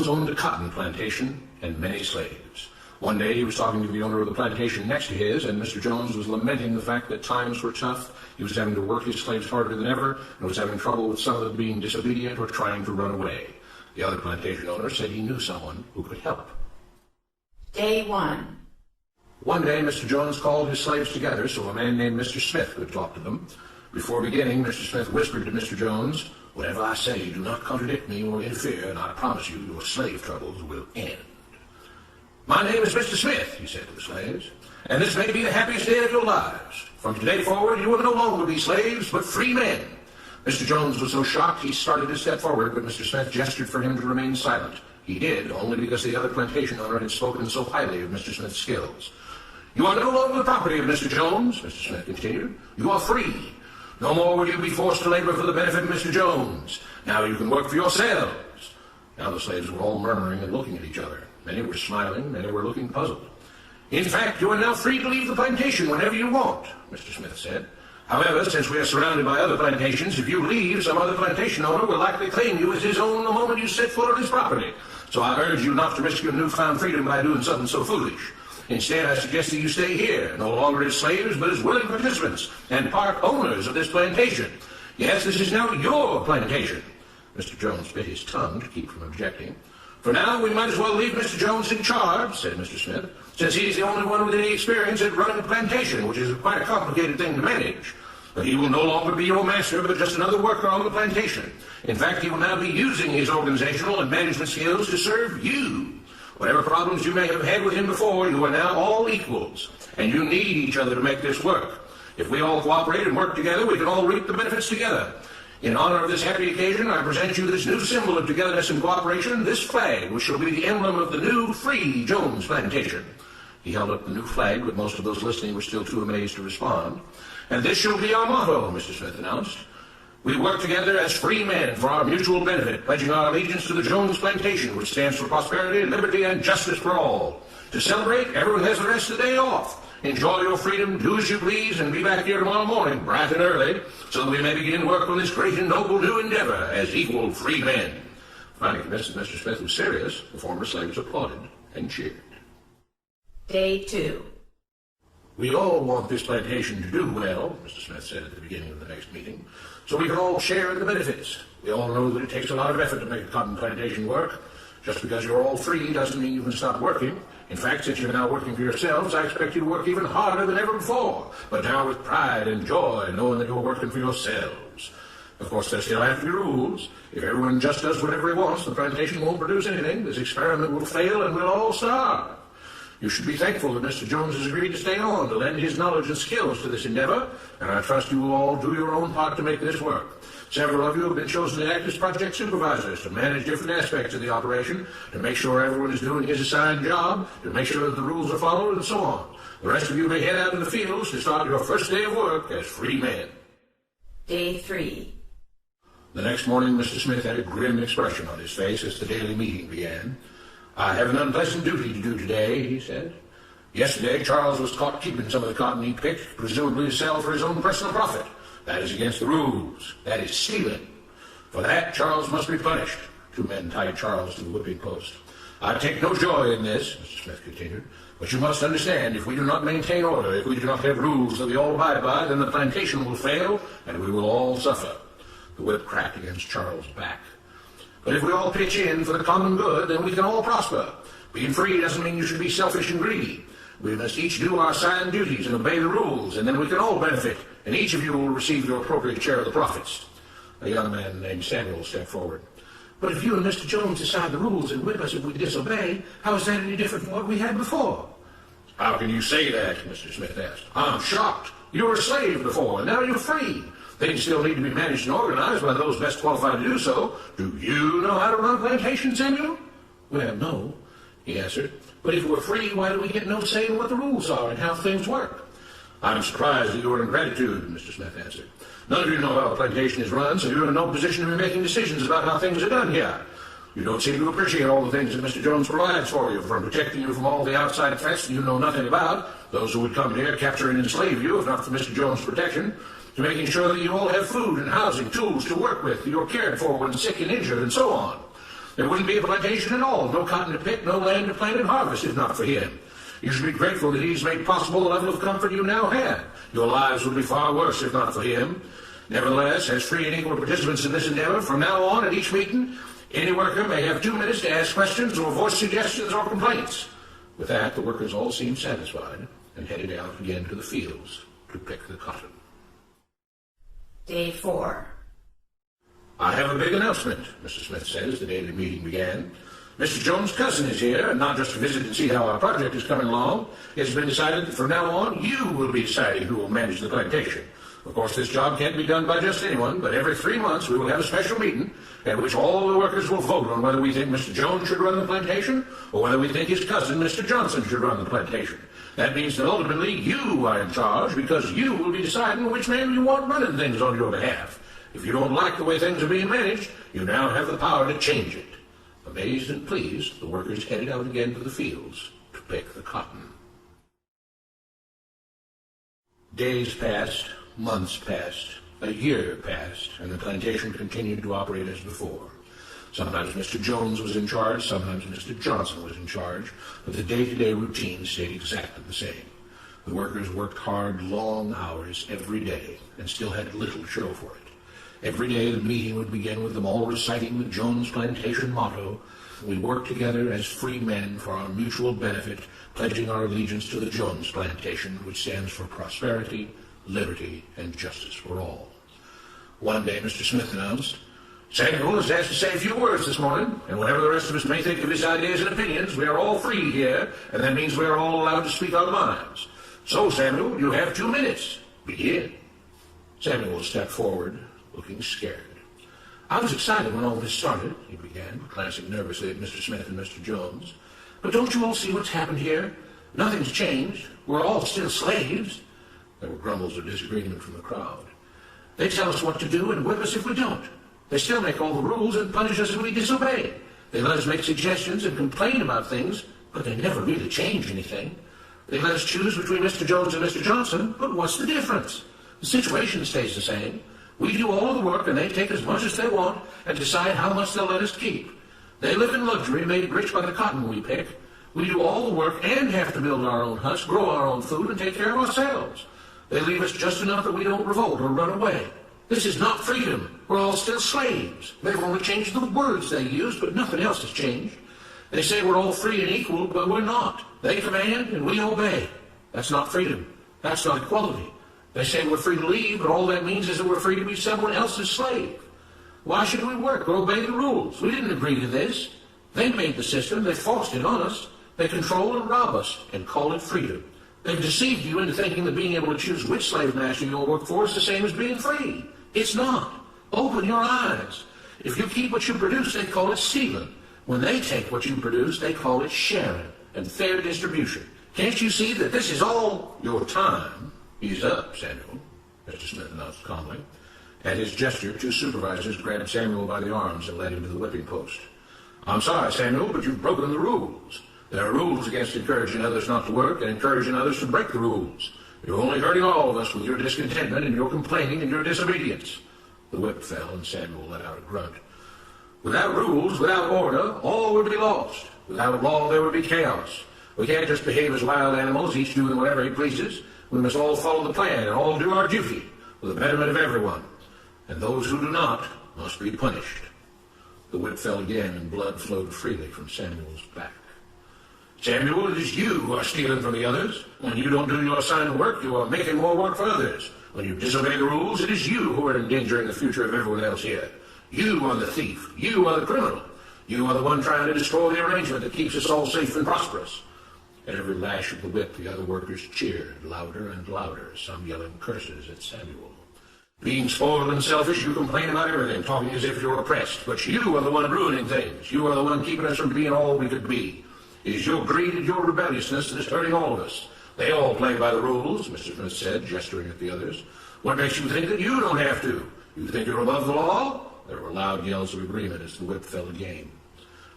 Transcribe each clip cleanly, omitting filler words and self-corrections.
Jones owned a cotton plantation and many slaves. One day he was talking to the owner of the plantation next to his, and Mr. Jones was lamenting the fact that times were tough. He was having to work his slaves harder than ever, and was having trouble with some of them being disobedient or trying to run away. The other plantation owner said he knew someone who could help. Day 1. One day Mr. Jones called his slaves together so a man named Mr. Smith could talk to them. Before beginning, Mr. Smith whispered to Mr. Jones, "Whatever I say, do not contradict me or interfere, and I promise you your slave troubles will end." "My name is Mr. Smith," he said to the slaves, "and this may be the happiest day of your lives. From today forward, you will no longer be slaves, but free men." Mr. Jones was so shocked he started to step forward, but Mr. Smith gestured for him to remain silent. He did, only because the other plantation owner had spoken so highly of Mr. Smith's skills. "You are no longer the property of Mr. Jones," Mr. Smith continued. "You are free. No more will you be forced to labor for the benefit of Mr. Jones. Now you can work for yourselves." Now the slaves were all murmuring and looking at each other. Many were smiling, many were looking puzzled. "In fact, you are now free to leave the plantation whenever you want," Mr. Smith said. "However, since we are surrounded by other plantations, if you leave, some other plantation owner will likely claim you as his own the moment you set foot on his property. So I urge you not to risk your newfound freedom by doing something so foolish. Instead, I suggest that you stay here, no longer as slaves, but as willing participants and part owners of this plantation. Yes, this is now your plantation." Mr. Jones bit his tongue to keep from objecting. "For now, we might as well leave Mr. Jones in charge," said Mr. Smith, "since he's the only one with any experience at running a plantation, which is quite a complicated thing to manage. But he will no longer be your master, but just another worker on the plantation. In fact, he will now be using his organizational and management skills to serve you. Whatever problems you may have had with him before, you are now all equals, and you need each other to make this work. If we all cooperate and work together, we can all reap the benefits together. In honor of this happy occasion, I present you this new symbol of togetherness and cooperation, this flag, which shall be the emblem of the new free Jones plantation." He held up the new flag, but most of those listening were still too amazed to respond. "And this shall be our motto," Mr. Smith announced. "We work together as free men for our mutual benefit, pledging our allegiance to the Jones plantation, which stands for prosperity, liberty, and justice for all. To celebrate, everyone has the rest of the day off. Enjoy your freedom, do as you please, and be back here tomorrow morning, bright and early, so that we may begin work on this great and noble new endeavor as equal free men." Finally convinced that Mr. Smith was serious, the former slaves applauded and cheered. Day 2. "We all want this plantation to do well," Mr. Smith said at the beginning of the next meeting, "so we can all share in the benefits. We all know that it takes a lot of effort to make a cotton plantation work. Just because you're all free doesn't mean you can stop working. In fact, since you're now working for yourselves, I expect you to work even harder than ever before, but now with pride and joy, knowing that you're working for yourselves. Of course, there still have to be rules. If everyone just does whatever he wants, the plantation won't produce anything. This experiment will fail and we'll all starve. You should be thankful that Mr. Jones has agreed to stay on to lend his knowledge and skills to this endeavor, and I trust you will all do your own part to make this work. Several of you have been chosen to act as project supervisors to manage different aspects of the operation, to make sure everyone is doing his assigned job, to make sure that the rules are followed, and so on. The rest of you may head out in the fields to start your first day of work as free men." Day 3. The next morning, Mr. Smith had a grim expression on his face as the daily meeting began. "I have an unpleasant duty to do today," he said. "Yesterday, Charles was caught keeping some of the cotton he picked, presumably to sell for his own personal profit. That is against the rules. That is stealing. For that, Charles must be punished." Two men tied Charles to the whipping post. "I take no joy in this," Mr. Smith continued, "but you must understand, if we do not maintain order, if we do not have rules that we all abide by, then the plantation will fail, and we will all suffer." The whip cracked against Charles' back. "But if we all pitch in for the common good, then we can all prosper. Being free doesn't mean you should be selfish and greedy. We must each do our assigned duties and obey the rules, and then we can all benefit, and each of you will receive your appropriate share of the profits." A young man named Samuel stepped forward. "But if you and Mr. Jones decide the rules and whip us if we disobey, how is that any different from what we had before?" "How can you say that?" Mr. Smith asked. "I'm shocked. You were a slave before, and now you're free. Things still need to be managed and organized by those best qualified to do so. Do you know how to run a plantation, Samuel?" "Well, no," he answered. "But if we're free, why do we get no say in what the rules are and how things work?" "I'm surprised at your ingratitude," Mr. Smith answered. "None of you know how a plantation is run, so you're in no position to be making decisions about how things are done here. You don't seem to appreciate all the things that Mr. Jones provides for you, from protecting you from all the outside threats you know nothing about, those who would come here, capture and enslave you if not for Mr. Jones' protection, to making sure that you all have food and housing, tools to work with, you're cared for when sick and injured, and so on. There wouldn't be a plantation at all, no cotton to pick, no land to plant and harvest if not for him. You should be grateful that he's made possible the level of comfort you now have. Your lives would be far worse if not for him. Nevertheless, as free and equal participants in this endeavor, from now on at each meeting, any worker may have 2 minutes to ask questions or voice suggestions or complaints. With that, the workers all seemed satisfied and headed out again to the fields to pick the cotton. Day 4. I have a big announcement, Mr. Smith said as the daily meeting began. Mr. Jones' cousin is here, and not just to visit and see how our project is coming along. It has been decided that from now on, you will be deciding who will manage the plantation. Of course, this job can't be done by just anyone, but every 3 months we will have a special meeting at which all the workers will vote on whether we think Mr. Jones should run the plantation or whether we think his cousin, Mr. Johnson, should run the plantation. That means that ultimately you are in charge because you will be deciding which man you want running things on your behalf. If you don't like the way things are being managed, you now have the power to change it. Amazed and pleased, the workers headed out again to the fields to pick the cotton. Days passed, months passed, a year passed, and the plantation continued to operate as before. Sometimes Mr. Jones was in charge, sometimes Mr. Johnson was in charge, but the day-to-day routine stayed exactly the same. The workers worked hard, long hours every day, and still had little to show for it. Every day the meeting would begin with them all reciting the Jones Plantation motto, "We work together as free men for our mutual benefit, pledging our allegiance to the Jones Plantation, which stands for prosperity, liberty, and justice for all." One day Mr. Smith announced, "Samuel is asked to say a few words this morning, and whatever the rest of us may think of his ideas and opinions, we are all free here, and that means we are all allowed to speak our minds. So, Samuel, you have 2 minutes. Begin." Samuel stepped forward, looking scared. "I was excited when all this started," he began, glancing nervously at Mr. Smith and Mr. Jones. "But don't you all see what's happened here? Nothing's changed. We're all still slaves." There were grumbles of disagreement from the crowd. "They tell us what to do and whip us if we don't. They still make all the rules and punish us if we disobey. They let us make suggestions and complain about things, but they never really change anything. They let us choose between Mr. Jones and Mr. Johnson, but what's the difference? The situation stays the same. We do all the work and they take as much as they want and decide how much they'll let us keep. They live in luxury, made rich by the cotton we pick. We do all the work and have to build our own huts, grow our own food, and take care of ourselves. They leave us just enough that we don't revolt or run away. This is not freedom. We're all still slaves. They've only changed the words they use, but nothing else has changed. They say we're all free and equal, but we're not. They command and we obey. That's not freedom. That's not equality. They say we're free to leave, but all that means is that we're free to be someone else's slave. Why should we work or obey the rules? We didn't agree to this. They made the system. They forced it on us. They control and rob us and call it freedom. They've deceived you into thinking that being able to choose which slave master you'll work for is the same as being free. It's not. Open your eyes. If you keep what you produce, they call it stealing. When they take what you produce, they call it sharing and fair distribution. Can't you see that this is all your time? Ease up, Samuel, Mr. Smith announced calmly. At his gesture, 2 supervisors grabbed Samuel by the arms and led him to the whipping post. "I'm sorry, Samuel, but you've broken the rules. There are rules against encouraging others not to work and encouraging others to break the rules. You're only hurting all of us with your discontentment and your complaining and your disobedience." The whip fell and Samuel let out a grunt. "Without rules, without order, all would be lost. Without law, there would be chaos. We can't just behave as wild animals, each doing whatever he pleases. We must all follow the plan and all do our duty for the betterment of everyone. And those who do not must be punished." The whip fell again and blood flowed freely from Samuel's back. "Samuel, it is you who are stealing from the others. When you don't do your assigned work, you are making more work for others. When you disobey the rules, it is you who are endangering the future of everyone else here. You are the thief. You are the criminal. You are the one trying to destroy the arrangement that keeps us all safe and prosperous." At every lash of the whip, the other workers cheered louder and louder, some yelling curses at Samuel. "Being spoiled and selfish, you complain about everything, talking as if you're oppressed. But you are the one ruining things. You are the one keeping us from being all we could be. It is your greed and your rebelliousness that is hurting all of us. They all play by the rules," Mr. Smith said, gesturing at the others. "What makes you think that you don't have to? You think you're above the law?" There were loud yells of agreement as the whip fell again.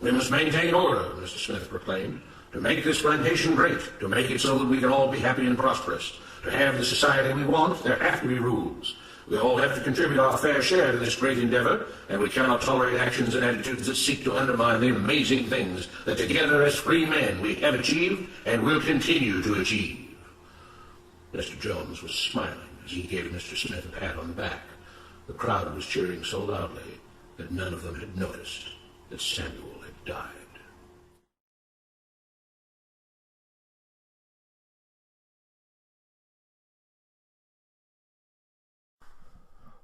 "We must maintain order," Mr. Smith proclaimed. "To make this plantation great, to make it so that we can all be happy and prosperous, to have the society we want, there have to be rules. We all have to contribute our fair share to this great endeavor, and we cannot tolerate actions and attitudes that seek to undermine the amazing things that together as free men we have achieved and will continue to achieve. Mr. Jones was smiling as he gave Mr. Smith a pat on the back. The crowd was cheering so loudly that none of them had noticed that Samuel had died.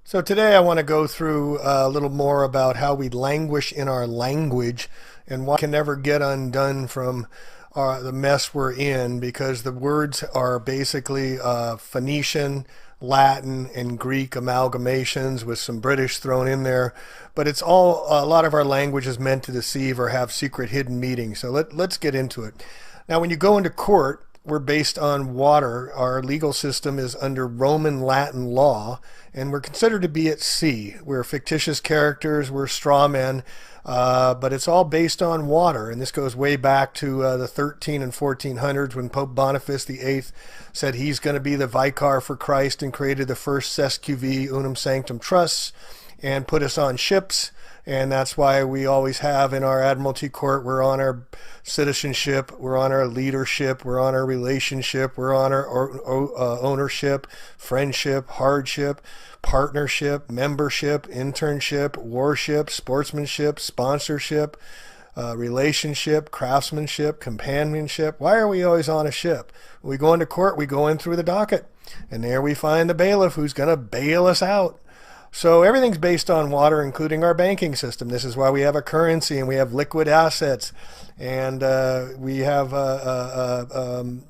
So today I want to go through a little more about how we languish in our language and why we can never get undone from the mess we're in, because the words are basically Phoenician, Latin, and Greek amalgamations with some British thrown in there. But it's all, a lot of our language is meant to deceive or have secret hidden meanings. So let's get into it. Now, when you go into court, we're based on water. Our legal system is under Roman Latin law, and we're considered to be at sea. We're fictitious characters, we're straw men, but it's all based on water. And this goes way back to the 13 and 1400s when Pope Boniface VIII said he's going to be the vicar for Christ and created the first SQV Unum Sanctum Trusts and put us on ships. And that's why we always have in our Admiralty Court, we're on our citizenship, we're on our leadership, we're on our relationship, we're on our ownership, friendship, hardship, partnership, membership, internship, warship, sportsmanship, sponsorship, relationship, craftsmanship, companionship. Why are we always on a ship? When we go into court, we go in through the docket, and there we find the bailiff who's going to bail us out. So everything's based on water, including our banking system. This is why we have a currency and we have liquid assets, and we have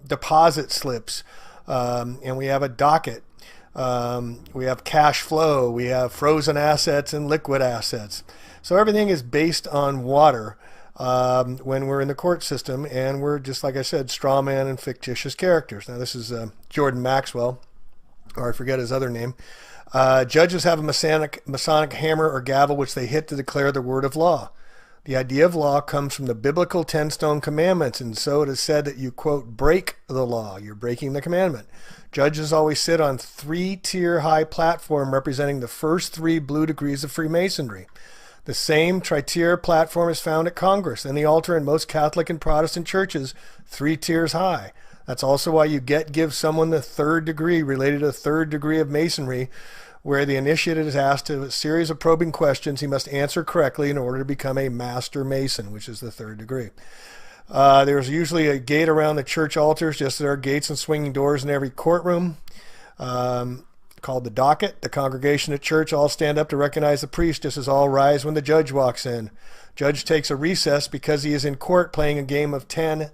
deposit slips, and we have a docket. We have cash flow. We have frozen assets and liquid assets. So everything is based on water when we're in the court system, and we're, just like I said, straw man and fictitious characters. Now this is Jordan Maxwell, or I forget his other name. Judges have a Masonic hammer or gavel which they hit to declare the word of law. The idea of law comes from the biblical 10 stone commandments, and so it is said that you, quote, break the law. You're breaking the commandment. Judges always sit on 3-tier high platform representing the first 3 blue degrees of Freemasonry. The same tri-tier platform is found at Congress and the altar in most Catholic and Protestant churches, 3 tiers high. That's also why you give someone the 3rd degree related to the 3rd degree of Masonry, where the initiate is asked a series of probing questions he must answer correctly in order to become a Master Mason, which is the 3rd degree. There's usually a gate around the church altars, just as there are gates and swinging doors in every courtroom, called the docket. The congregation at church all stand up to recognize the priest, just as all rise when the judge walks in. Judge takes a recess because he is in court playing a game of 10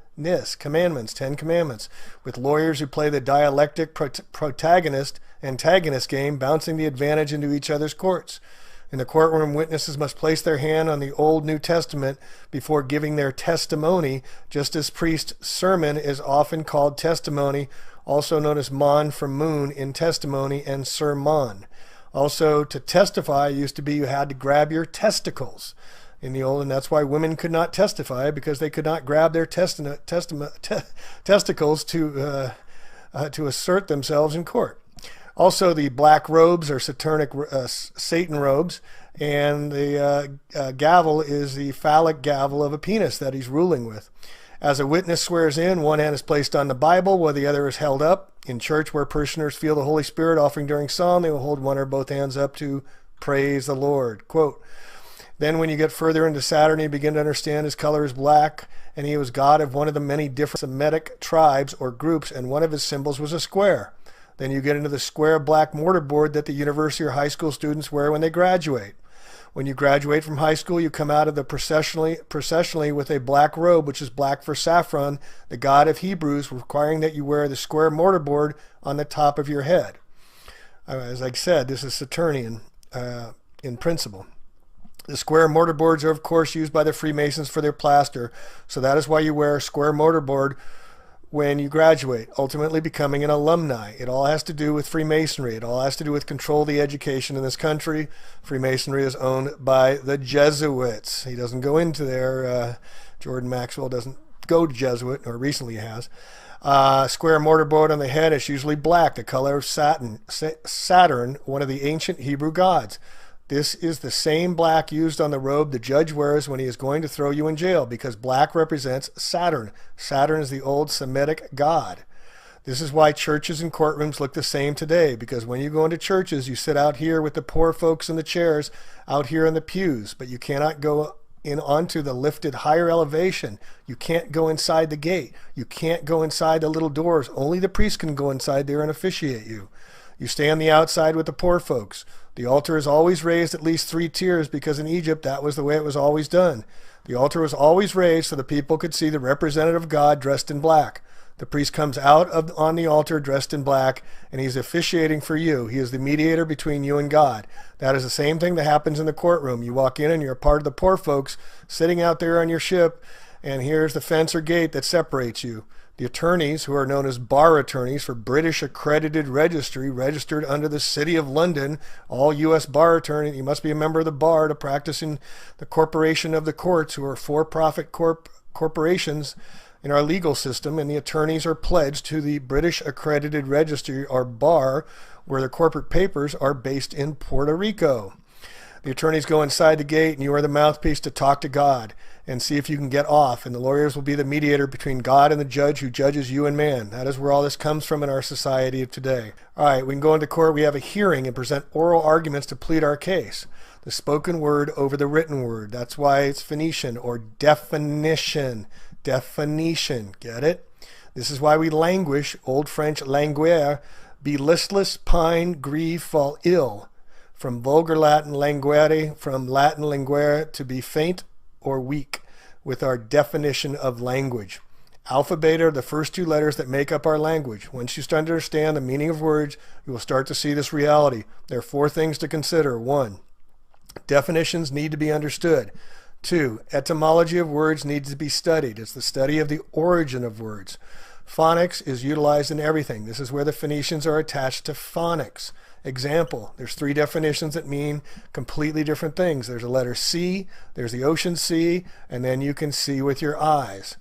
commandments, 10 commandments, with lawyers who play the dialectic protagonist-antagonist game, bouncing the advantage into each other's courts. In the courtroom, witnesses must place their hand on the Old New Testament before giving their testimony, just as priest's sermon is often called testimony, also known as mon from moon in testimony, and sermon. Also, to testify used to be you had to grab your testicles in the old, and that's why women could not testify, because they could not grab their testicles to assert themselves in court. Also, the black robes are satanic Satan robes, and the gavel is the phallic gavel of a penis that he's ruling with. As a witness swears in, one hand is placed on the Bible while the other is held up. In church, where parishioners feel the Holy Spirit offering during psalm, they will hold one or both hands up to praise the Lord. Quote, then when you get further into Saturn, you begin to understand his color is black, and he was god of one of the many different Semitic tribes or groups, and one of his symbols was a square. Then you get into the square black mortarboard that the university or high school students wear when they graduate. When you graduate from high school, you come out of the processionally with a black robe, which is black for Saffron, the god of Hebrews, requiring that you wear the square mortarboard on the top of your head. As I said, this is Saturnian in principle. The square mortarboards are, of course, used by the Freemasons for their plaster, so that is why you wear a square mortarboard when you graduate, ultimately becoming an alumni. It all has to do with Freemasonry. It all has to do with control of the education in this country. Freemasonry is owned by the Jesuits. He doesn't go into there. Jordan Maxwell doesn't go to Jesuit, or recently has. Square mortarboard on the head is usually black, the color of Saturn, one of the ancient Hebrew gods. This is the same black used on the robe the judge wears when he is going to throw you in jail, because black represents Saturn. Saturn is the old Semitic god. This is why churches and courtrooms look the same today, because when you go into churches, you sit out here with the poor folks in the chairs, out here in the pews, but you cannot go in onto the lifted higher elevation. You can't go inside the gate. You can't go inside the little doors. Only the priest can go inside there and officiate you. You stay on the outside with the poor folks. The altar is always raised at least 3 tiers, because in Egypt that was the way it was always done. The altar was always raised so the people could see the representative of God dressed in black. The priest comes out on the altar dressed in black, and he's officiating for you. He is the mediator between you and God. That is the same thing that happens in the courtroom. You walk in and you're a part of the poor folks sitting out there on your ship, and here's the fence or gate that separates you. The attorneys, who are known as bar attorneys for British accredited registry, registered under the City of London, all U.S. bar attorneys, you must be a member of the bar to practice in the corporation of the courts, who are for-profit corporations in our legal system, and the attorneys are pledged to the British accredited registry, or bar, where the corporate papers are based in Puerto Rico. The attorneys go inside the gate, and you are the mouthpiece to talk to God and see if you can get off. And the lawyers will be the mediator between God and the judge who judges you and man. That is where all this comes from in our society of today. All right, we can go into court. We have a hearing and present oral arguments to plead our case. The spoken word over the written word. That's why it's Phoenician, or definition. Definition. Get it? This is why we languish, Old French languere, be listless, pine, grieve, fall ill. From vulgar Latin languere, from Latin linguere, to be faint or weak, with our definition of language. Alpha, beta are the first 2 letters that make up our language. Once you start to understand the meaning of words, you will start to see this reality. There are 4 things to consider. 1, definitions need to be understood. 2, etymology of words needs to be studied. It's the study of the origin of words. Phonics is utilized in everything. This is where the Phoenicians are attached to phonics. Example, there's 3 definitions that mean completely different things. There's a letter C, there's the ocean C, and then you can see with your eyes.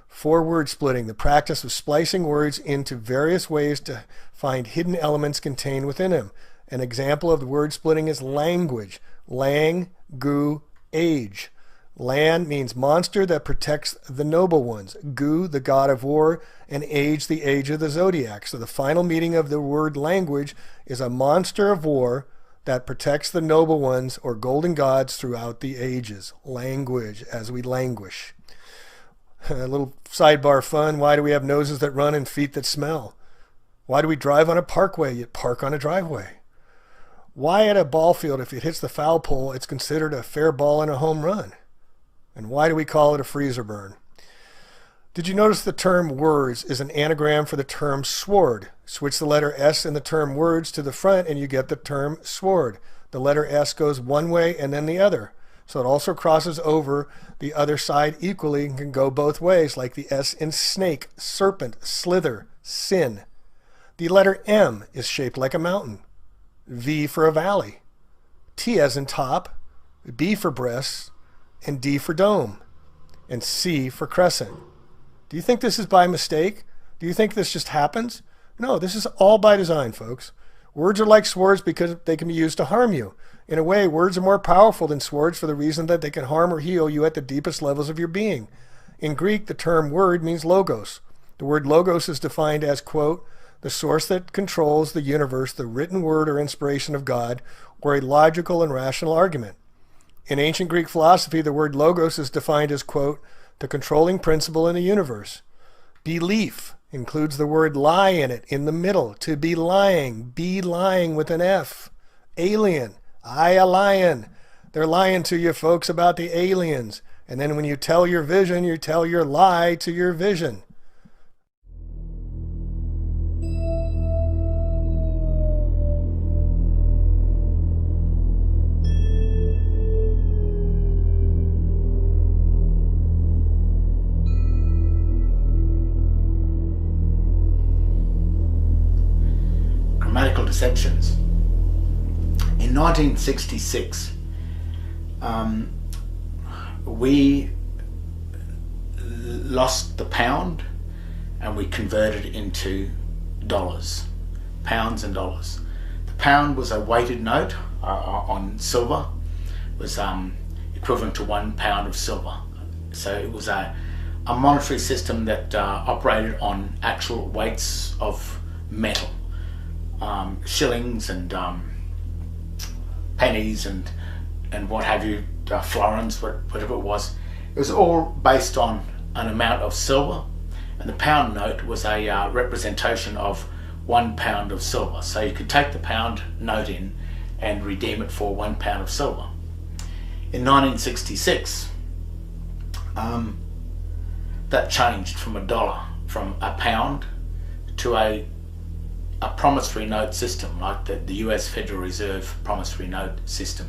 4, word splitting, the practice of splicing words into various ways to find hidden elements contained within them. An example of the word splitting is language. Lang, gu, age. Lan means monster that protects the noble ones. Gu, the god of war, and age, the age of the zodiac. So the final meaning of the word language is a monster of war that protects the noble ones, or golden gods, throughout the ages. Language, as we languish. A little sidebar fun. Why do we have noses that run and feet that smell? Why do we drive on a parkway yet park on a driveway? Why at a ball field, if it hits the foul pole, it's considered a fair ball and a home run? And why do we call it a freezer burn? Did you notice the term words is an anagram for the term sword? Switch the letter S in the term words to the front and you get the term sword. The letter S goes one way and then the other. So it also crosses over the other side equally and can go both ways, like the S in snake, serpent, slither, sin. The letter M is shaped like a mountain. V for a valley. T as in top. B for breasts. And D for dome, and C for crescent. Do you think this is by mistake? Do you think this just happens? No, this is all by design, folks. Words are like swords because they can be used to harm you. In a way, words are more powerful than swords for the reason that they can harm or heal you at the deepest levels of your being. In Greek, the term word means logos. The word logos is defined as, quote, the source that controls the universe, the written word or inspiration of God, or a logical and rational argument. In ancient Greek philosophy, the word logos is defined as, quote, the controlling principle in the universe. Belief includes the word lie in it, in the middle. To be lying with an F. Alien, a lion. They're lying to you folks about the aliens. And then when you tell your vision, you tell your lie to your vision. Grammatical deceptions. In 1966, we lost the pound and we converted it into dollars, pounds and dollars. The pound was a weighted note on silver. It was equivalent to 1 pound of silver. So it was a monetary system that operated on actual weights of metal, shillings and pennies and what have you, florins, whatever it was. It was all based on an amount of silver, and the pound note was a representation of 1 pound of silver. So you could take the pound note in and redeem it for 1 pound of silver. In 1966, that changed from from a pound to a promissory note system, like the US Federal Reserve promissory note system.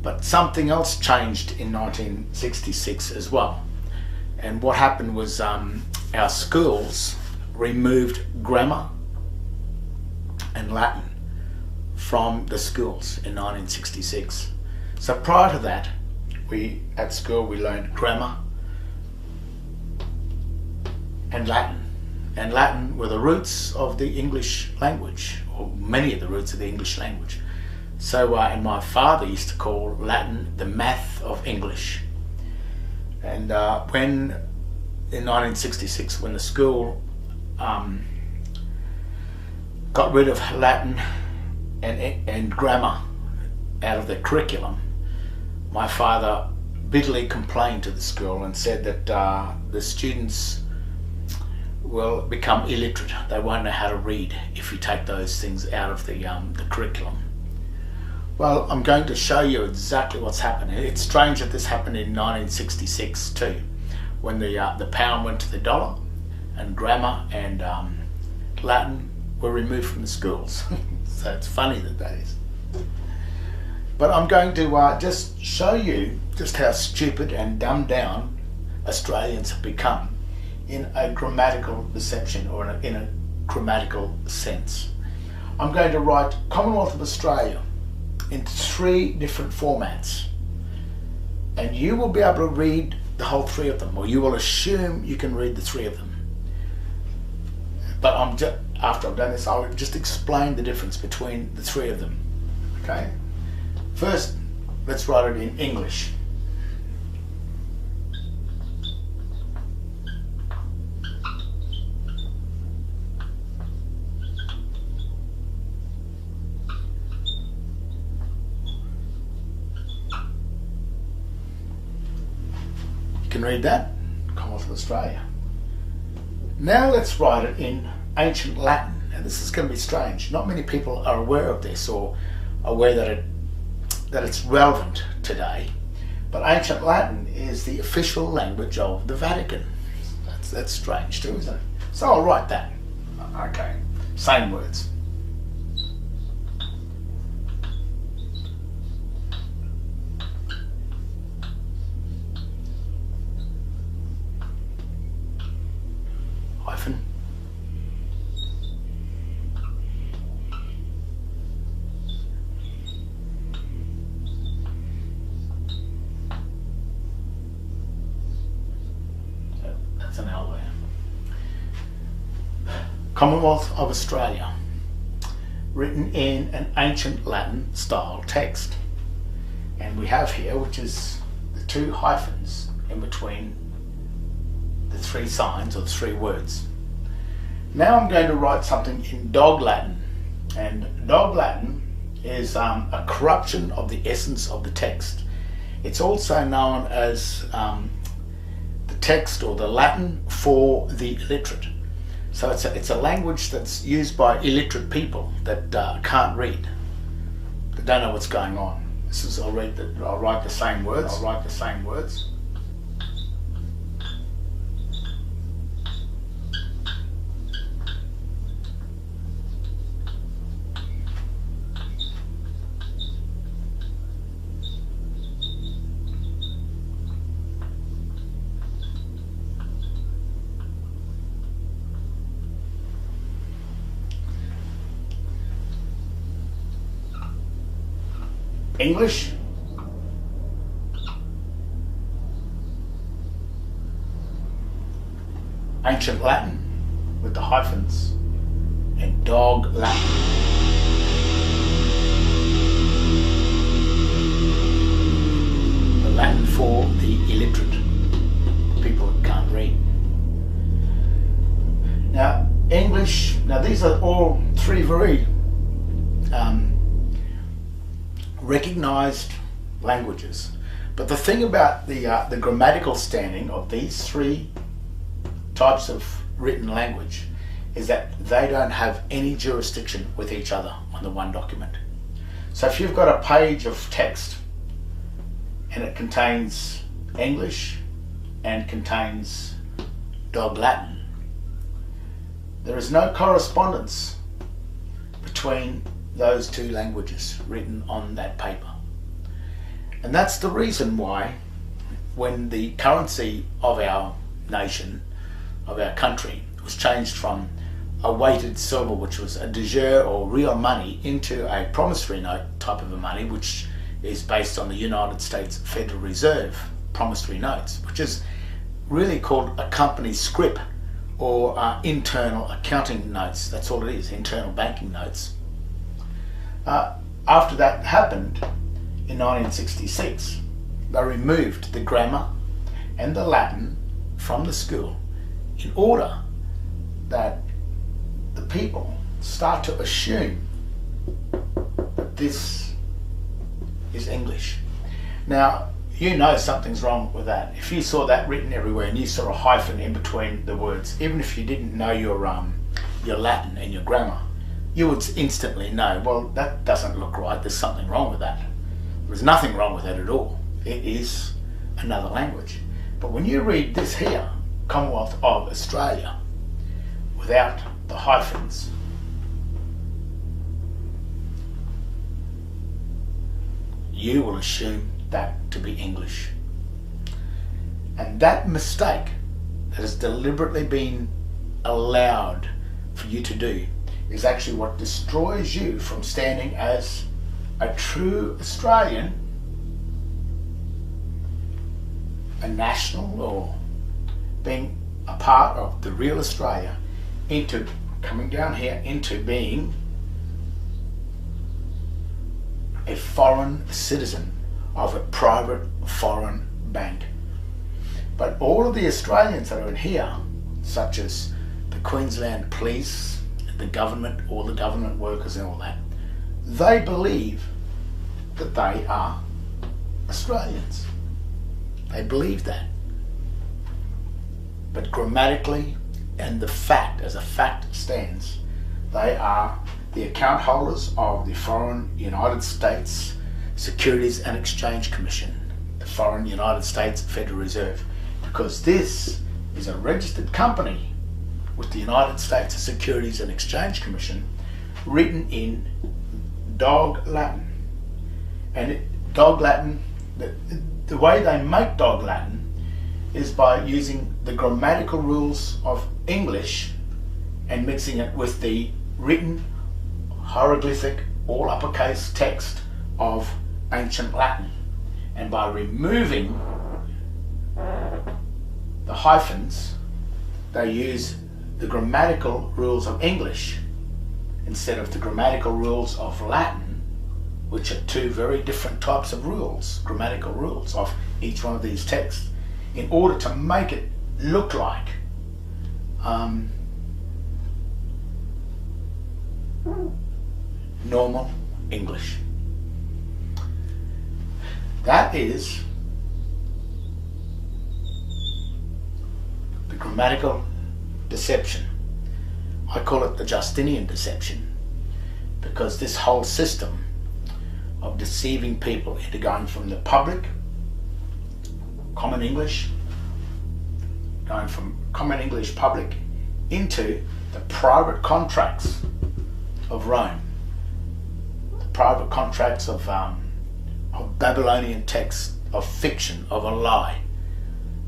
But something else changed in 1966 as well. And what happened was our schools removed grammar and Latin from the schools in 1966. So prior to that, at school we learned grammar and Latin. And Latin were the roots of the English language, or many of the roots of the English language. So, and my father used to call Latin the math of English. And when, in 1966, when the school got rid of Latin and grammar out of their curriculum, my father bitterly complained to the school and said that the students will become illiterate. They won't know how to read if you take those things out of the curriculum. Well, I'm going to show you exactly what's happening. It's strange that this happened in 1966 too, when the pound went to the dollar, and grammar and Latin were removed from the schools. So it's funny that is. But I'm going to just show you just how stupid and dumbed down Australians have become in a grammatical deception, or in a grammatical sense. I'm going to write Commonwealth of Australia into 3 different formats, and you will be able to read the whole 3 of them, or you will assume you can read the 3 of them. But after I've done this, I'll just explain the difference between the 3 of them. Okay? First, let's write it in English. You can read that, Commonwealth of Australia. Now let's write it in ancient Latin. Now this is going to be strange. Not many people are aware of this, or aware that it's relevant today. But ancient Latin is the official language of the Vatican. That's strange too, isn't it? So I'll write that. Okay, same words. Hyphen. So that's an L there. Commonwealth of Australia, written in an ancient Latin style text. And we have here, which is the 2 hyphens in between the 3 signs, or the 3 words. Now I'm going to write something in Dog Latin, and Dog Latin is a corruption of the essence of the text. It's also known as the text, or the Latin for the illiterate. So it's a language that's used by illiterate people that can't read, that don't know what's going on. This is, I'll write the same words. English, ancient Latin with the hyphens, and dog Latin. The Latin for the illiterate, people that can't read. Now, English, these are all three very recognized languages. But the thing about the grammatical standing of these three types of written language is that they don't have any jurisdiction with each other on the one document. So if you've got a page of text and it contains English and contains dog Latin, there is no correspondence between those two languages written on that paper. And that's the reason why when the currency of our nation, of our country, was changed from a weighted silver, which was a de jure or real money, into a promissory note type of a money, which is based on the United States Federal Reserve promissory notes, which is really called a company scrip or internal accounting notes. That's all it is, internal banking notes. After that happened in 1966, they removed the grammar and the Latin from the school in order that the people start to assume that this is English. Now, you know something's wrong with that. If you saw that written everywhere and you saw a hyphen in between the words, even if you didn't know your Latin and your grammar, you would instantly know, well, that doesn't look right, there's something wrong with that. There's nothing wrong with it at all. It is another language. But when you read this here, Commonwealth of Australia, without the hyphens, you will assume that to be English. And that mistake that has deliberately been allowed for you to do is actually what destroys you from standing as a true Australian, a national, or being a part of the real Australia, into coming down here into being a foreign citizen of a private foreign bank. But all of the Australians that are in here, such as the Queensland Police, the government, all the government workers and all that, they believe that they are Australians. They believe that. But grammatically, and the fact, as a fact stands, they are the account holders of the foreign United States Securities and Exchange Commission, the foreign United States Federal Reserve, because this is a registered company with the United States Securities and Exchange Commission, written in dog Latin. And dog Latin, the way they make dog Latin is by using the grammatical rules of English and mixing it with the written hieroglyphic, all uppercase text of ancient Latin. And by removing the hyphens, they use the grammatical rules of English instead of the grammatical rules of Latin, which are two very different types of rules, grammatical rules of each one of these texts, in order to make it look like normal English. That is the grammatical deception. I call it the Justinian deception, because this whole system of deceiving people into going from the public, common English, going from common English public into the private contracts of Rome, the private contracts of Babylonian texts, of fiction, of a lie,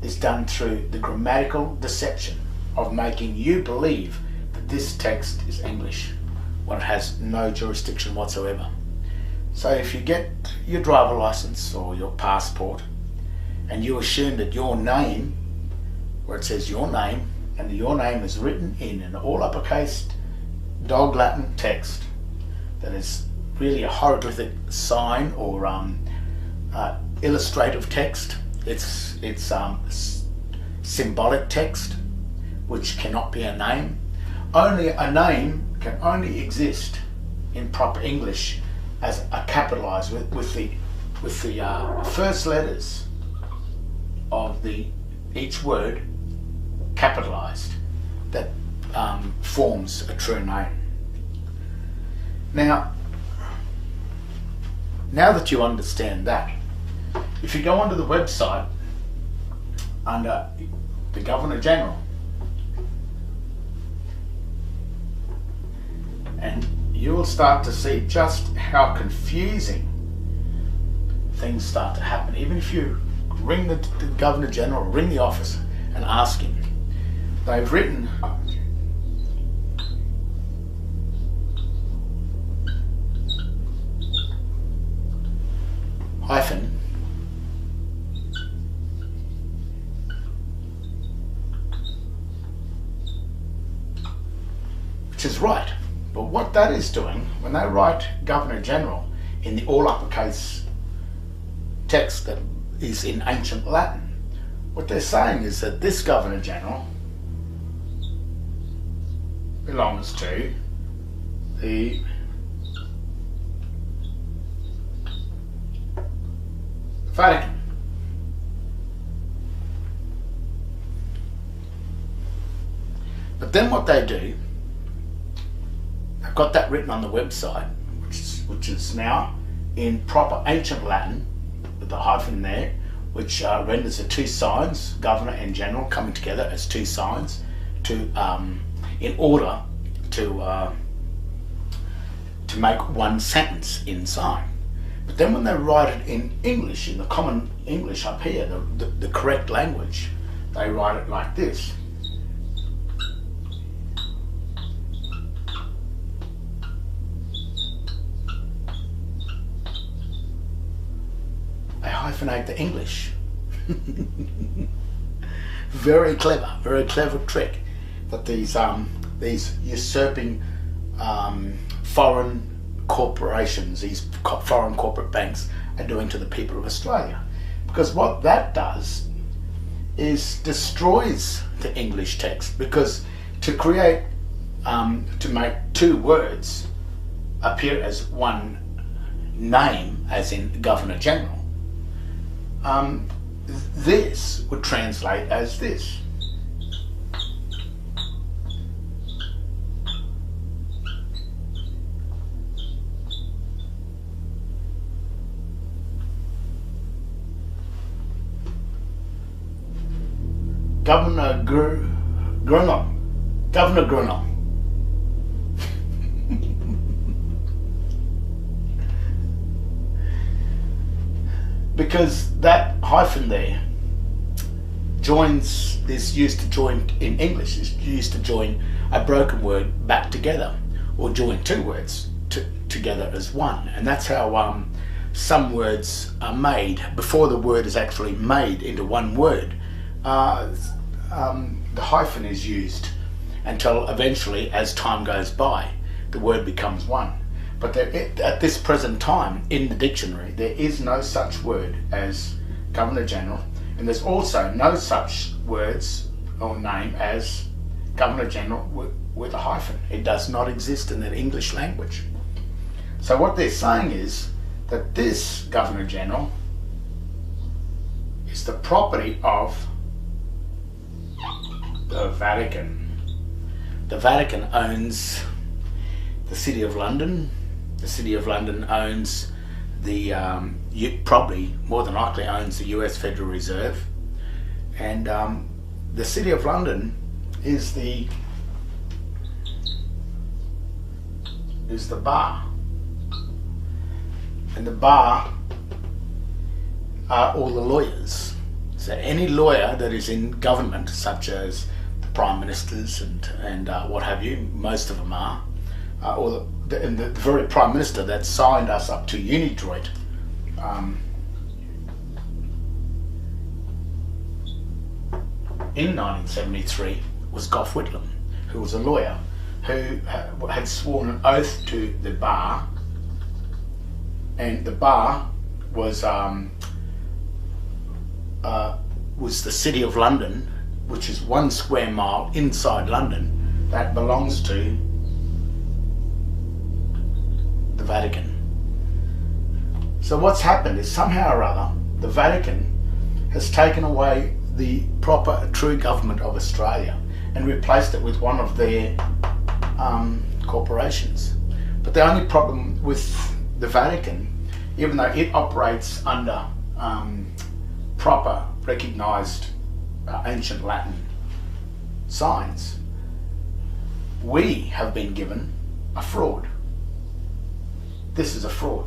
is done through the grammatical deception of making you believe that this text is English when it has no jurisdiction whatsoever. So if you get your driver license or your passport and you assume that your name, where it says your name, and your name is written in an all uppercase dog Latin text that is really a hieroglyphic sign or illustrative text. It's symbolic text, which cannot be a name. Only a name can only exist in proper English as a capitalized with the first letters of each word capitalized. That forms a true name. Now that you understand that, if you go onto the website under the Governor General, and you will start to see just how confusing things start to happen. Even if you ring the Governor General, ring the office and ask him, they've written hyphen which is right. But what that is doing, when they write Governor General in the all uppercase text that is in ancient Latin, what they're saying is that this Governor General belongs to the Vatican. But then what they do, they've got that written on the website, which is now in proper ancient Latin with the hyphen there, which renders the two signs, Governor and General, coming together as two signs in order to make one sentence inside. But then when they write it in English, in the common English up here, the correct language, they write it like this. They hyphenate the English. Very clever trick that these usurping foreign corporations, these foreign corporate banks are doing to the people of Australia. Because what that does is destroys the English text, because to create, to make two words appear as one name, as in Governor General, this would translate as this. Governor Grunow. Because that hyphen there is used to join in English, is used to join a broken word back together, or join two words together as one. And that's how some words are made before the word is actually made into one word. The hyphen is used until eventually, as time goes by, the word becomes one. But at this present time in the dictionary, there is no such word as Governor General, and there's also no such words or name as Governor General with a hyphen. It does not exist in the English language. So what they're saying is that this Governor General is the property of the Vatican. The Vatican owns the City of London. The City of London owns probably, more than likely, owns the US Federal Reserve. And the City of London is the bar. And the bar are all the lawyers. So any lawyer that is in government, such as the prime ministers and what have you, most of them are, or the very prime minister that signed us up to Unidroit, in 1973, was Gough Whitlam, who was a lawyer who had sworn an oath to the bar, and the bar was the City of London, which is 1 square mile inside London, that belongs to the Vatican. So what's happened is somehow or other, the Vatican has taken away the proper, true government of Australia and replaced it with one of their corporations. But the only problem with the Vatican, even though it operates under proper, recognised ancient Latin signs, we have been given a fraud. This is a fraud.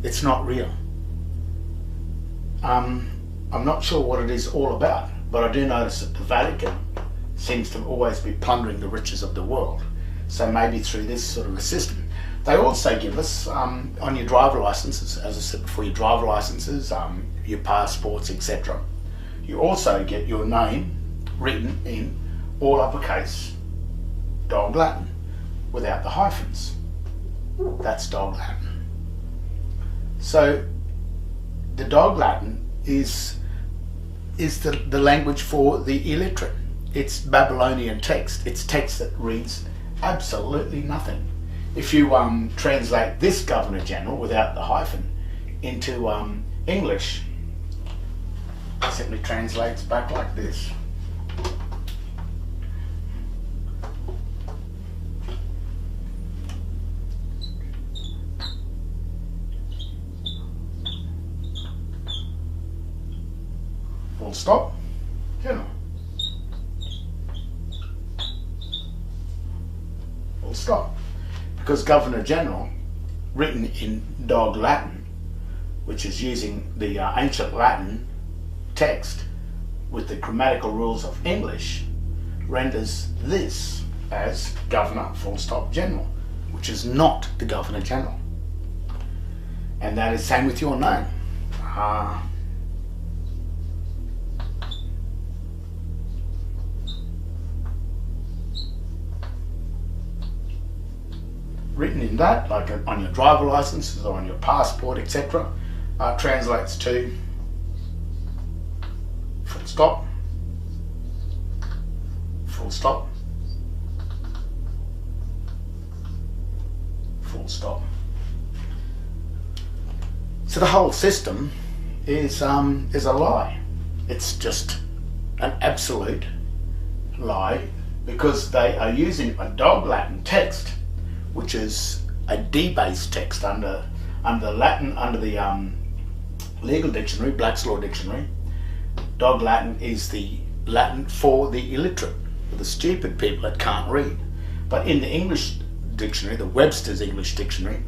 It's not real. I'm not sure what it is all about, but I do notice that the Vatican seems to always be plundering the riches of the world. So maybe through this sort of a system. They also give us, on your driver licenses, as I said before, your driver licenses, your passports, etc. You also get your name written in all uppercase Dog Latin, without the hyphens. That's Dog Latin. So the Dog Latin is the language for the illiterate. It's Babylonian text. It's text that reads absolutely nothing. If you translate this Governor General without the hyphen into English, it simply translates back like this. Full stop. General. Full stop. Because Governor General, written in Dog Latin, which is using the ancient Latin text with the grammatical rules of English, renders this as Governor full stop General, which is not the Governor General. And that is same with your name. Written in that, like on your driver licenses or on your passport, etc., translates to full stop, full stop, full stop. So the whole system is a lie. It's just an absolute lie, because they are using a Dog Latin text, which is a debased text under Latin, under the legal dictionary, Black's Law Dictionary. Dog Latin is the Latin for the illiterate, for the stupid people that can't read. But in the English dictionary, the Webster's English Dictionary,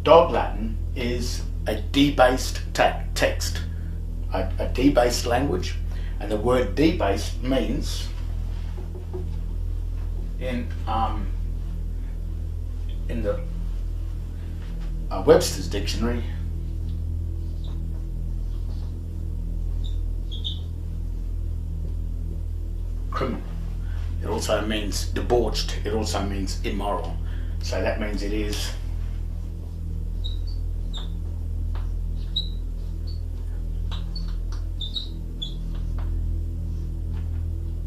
Dog Latin is a debased text, a debased language, and the word debased means in the Webster's Dictionary, criminal. It also means debauched. It also means immoral. So that means it is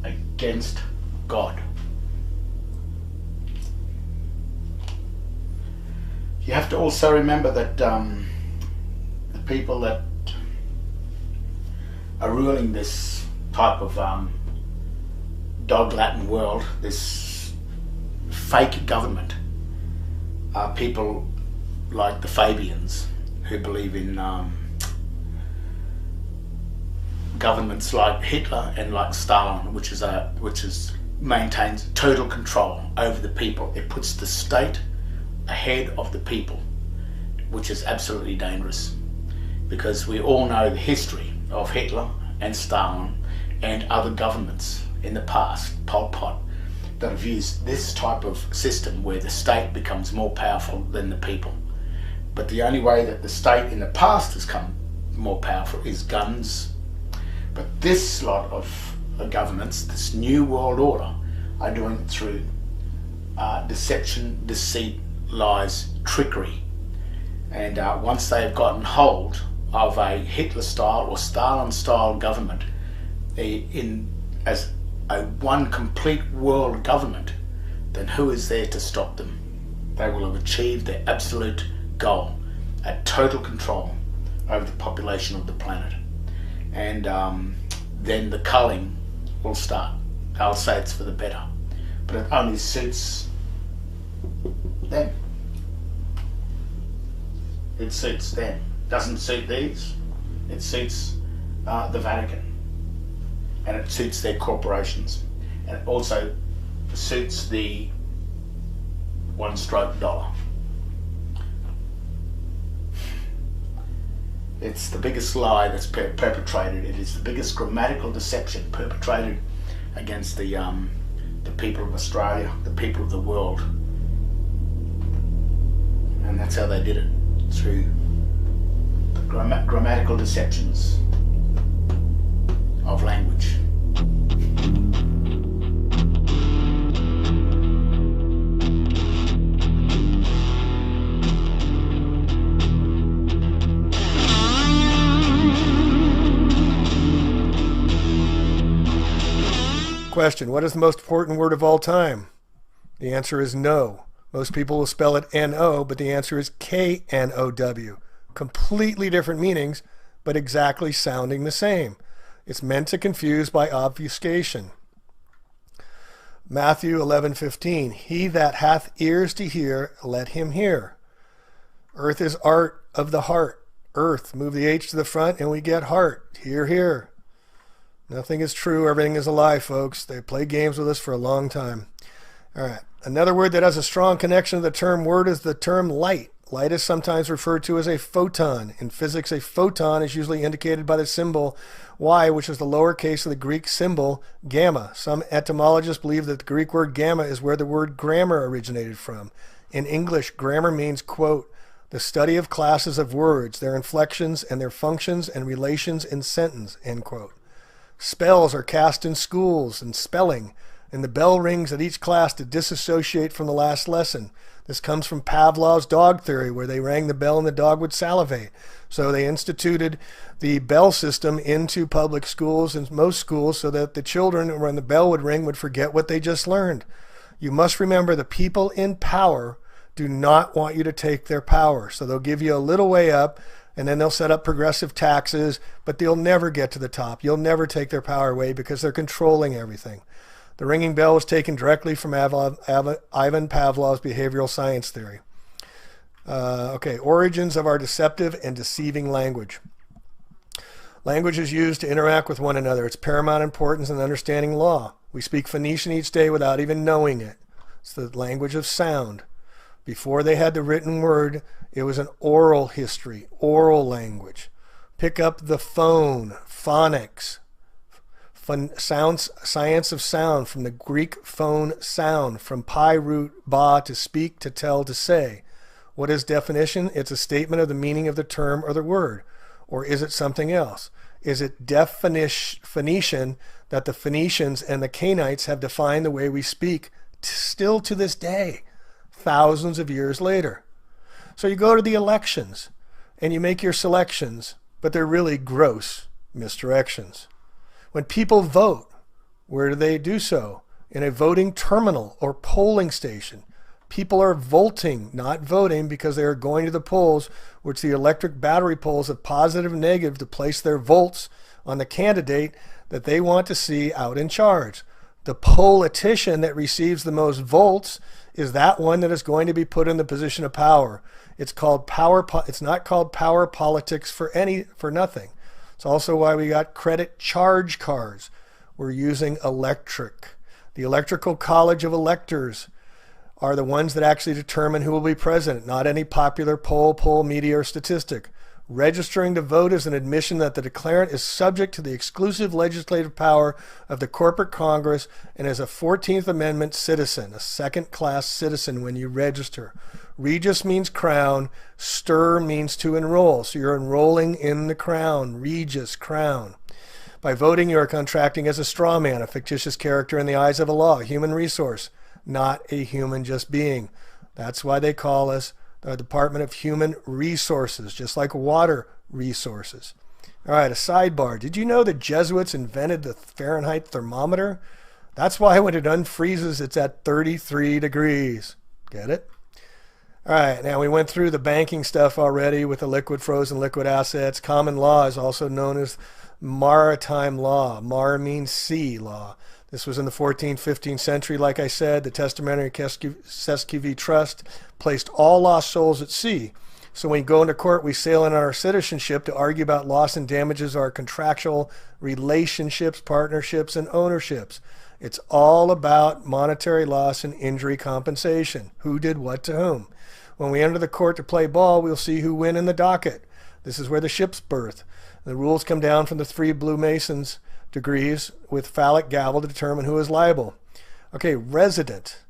against God. You have to also remember that the people that are ruling this type of Dog Latin world, this fake government, are people like the Fabians, who believe in governments like Hitler and like Stalin, which maintains total control over the people. It puts the state ahead of the people, which is absolutely dangerous, because we all know the history of Hitler and Stalin and other governments in the past, Pol Pot, that have used this type of system where the state becomes more powerful than the people. But the only way that the state in the past has more powerful, is guns. But this lot of governments, this new world order, are doing it through deception, deceit, lies, trickery. And once they've gotten hold of a Hitler-style or Stalin-style government as a one complete world government, then who is there to stop them? They will have achieved their absolute goal at total control over the population of the planet. And then the culling will start. I'll say it's for the better, but it only suits them. It suits them. Doesn't suit these. It suits the Vatican, and it suits their corporations, and it also suits the one-stroke dollar. It's the biggest lie that's perpetrated. It is the biggest grammatical deception perpetrated against the people of Australia, the people of the world. And that's how they did it, through the grammatical deceptions of language. Question: what is the most important word of all time? The answer is no. Most people will spell it N-O, but the answer is K-N-O-W. Completely different meanings, but exactly sounding the same. It's meant to confuse by obfuscation. Matthew 11:15. He that hath ears to hear, let him hear. Earth is art of the heart. Earth. Move the H to the front and we get heart. Hear, hear. Nothing is true. Everything is a lie, folks. They play games with us for a long time. All right. Another word that has a strong connection to the term word is the term light. Light is sometimes referred to as a photon. In physics, a photon is usually indicated by the symbol Y, which is the lowercase of the Greek symbol gamma. Some etymologists believe that the Greek word gamma is where the word grammar originated from. In English, grammar means, quote, the study of classes of words, their inflections and their functions and relations in sentence, end quote. Spells are cast in schools and spelling, and the bell rings at each class to disassociate from the last lesson. This comes from Pavlov's dog theory, where they rang the bell and the dog would salivate. So they instituted the bell system into public schools and most schools so that the children, when the bell would ring, would forget what they just learned. You must remember the people in power do not want you to take their power. So they'll give you a little way up, and then they'll set up progressive taxes, but they'll never get to the top. You'll never take their power away because they're controlling everything. The ringing bell was taken directly from Ivan Pavlov's behavioral science theory. Origins of our deceptive and deceiving language. Language is used to interact with one another. It's paramount importance in understanding law. We speak Phoenician each day without even knowing it. It's the language of sound. Before they had the written word, it was an oral history, oral language. Pick up the phone, phonics. Science of sound, from the Greek phone, sound, from pi root ba, to speak, to tell, to say. What is definition? It's a statement of the meaning of the term or the word. Or is it something else? Is it Phoenician that the Phoenicians and the Canaanites have defined the way we speak still to this day, thousands of years later? So you go to the elections and you make your selections, but they're really gross misdirections. When people vote, where do they do so? In a voting terminal or polling station. People are voting, not voting, because they are going to the polls, which the electric battery polls have positive and negative to place their votes on the candidate that they want to see out in charge. The politician that receives the most votes is that one that is going to be put in the position of power. It's called power. It's not called power politics for nothing. It's also why we got credit charge cards. We're using electric. The Electoral College of Electors are the ones that actually determine who will be president, not any popular poll, media, or statistic. Registering to vote is an admission that the declarant is subject to the exclusive legislative power of the corporate Congress and is a 14th Amendment citizen, a second-class citizen when you register. Regis means crown. Stir means to enroll. So you're enrolling in the crown. Regis, crown. By voting, you are contracting as a straw man, a fictitious character in the eyes of a law, a human resource, not a human just being. That's why they call us the Department of Human Resources, just like water resources. All right, a sidebar. Did you know the Jesuits invented the Fahrenheit thermometer? That's why when it unfreezes, it's at 33 degrees. Get it? All right, now we went through the banking stuff already with the liquid, frozen, liquid assets. Common law is also known as maritime law. Mar means sea law. This was in the 14th, 15th century. Like I said, the Testamentary Cesquive Trust placed all lost souls at sea. So when we go into court, we sail in on our citizenship to argue about loss and damages of our contractual relationships, partnerships, and ownerships. It's all about monetary loss and injury compensation. Who did what to whom? When we enter the court to play ball, we'll see who win in the docket. This is where the ship's birth. The rules come down from the 3 Blue Masons degrees with phallic gavel to determine who is liable. Okay, resident.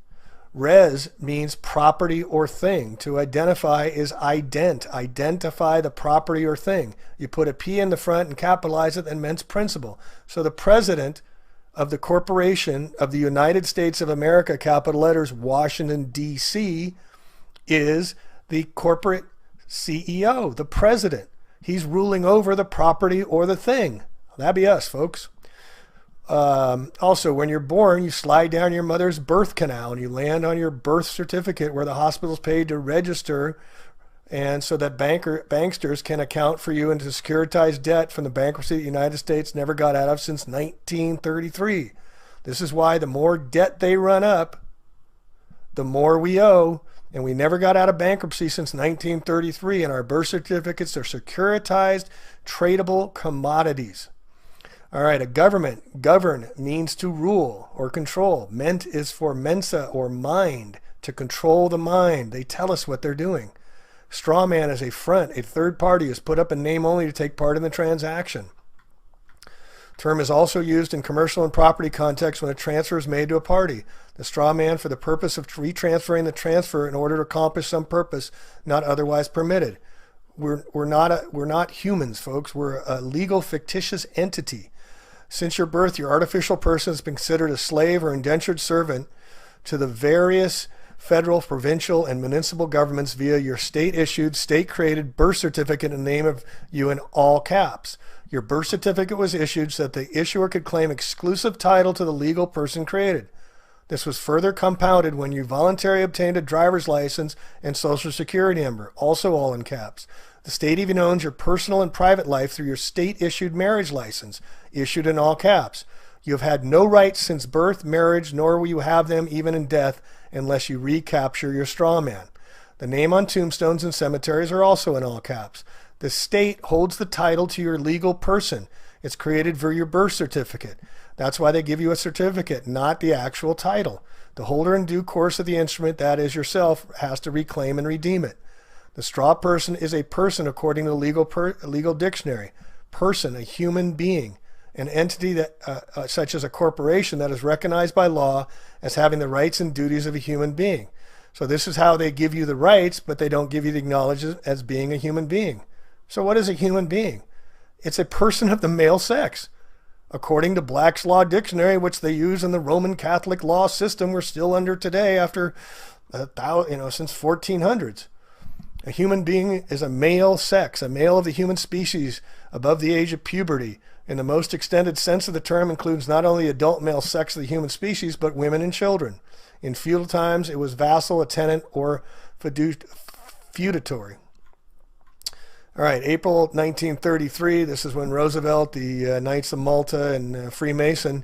Res means property or thing. To identify is ident. Identify the property or thing. You put a P in the front and capitalize it and means principal. So the president of the corporation of the United States of America, capital letters, Washington, D.C., is the corporate CEO, the president. He's ruling over the property or the thing. That'd be us, folks. Also, when you're born, you slide down your mother's birth canal and you land on your birth certificate where the hospital's paid to register, and so that banksters can account for you into securitized debt from the bankruptcy the United States never got out of since 1933. This is why the more debt they run up, the more we owe. And we never got out of bankruptcy since 1933, and our birth certificates are securitized, tradable commodities. All right, a government. Govern means to rule or control. Ment is for mensa or mind, to control the mind. They tell us what they're doing. Straw man is a front. A third party is put up in name only to take part in the transaction. Term is also used in commercial and property context when a transfer is made to a party. The straw man for the purpose of retransferring the transfer in order to accomplish some purpose not otherwise permitted. We're not humans, folks. We're a legal fictitious entity. Since your birth, your artificial person has been considered a slave or indentured servant to the various federal, provincial, and municipal governments via your state-issued, state-created birth certificate in the name of you in all caps. Your birth certificate was issued so that the issuer could claim exclusive title to the legal person created. This was further compounded when you voluntarily obtained a driver's license and social security number, also all in caps. The state even owns your personal and private life through your state-issued marriage license, issued in all caps. You have had no rights since birth, marriage, nor will you have them even in death unless you recapture your straw man. The name on tombstones and cemeteries are also in all caps. The state holds the title to your legal person. It's created for your birth certificate. That's why they give you a certificate, not the actual title. The holder in due course of the instrument, that is yourself, has to reclaim and redeem it. The straw person is a person according to the legal dictionary. Person, a human being. An entity that, such as a corporation that is recognized by law as having the rights and duties of a human being. So this is how they give you the rights, but they don't give you the acknowledgement as being a human being. So what is a human being? It's a person of the male sex. According to Black's Law Dictionary, which they use in the Roman Catholic law system we're still under today after, since 1400s. A human being is a male sex, a male of the human species above the age of puberty. In the most extended sense of the term includes not only adult male sex of the human species, but women and children. In feudal times, it was vassal, a tenant, or feudatory. All right, April 1933, this is when Roosevelt, the Knights of Malta, and Freemason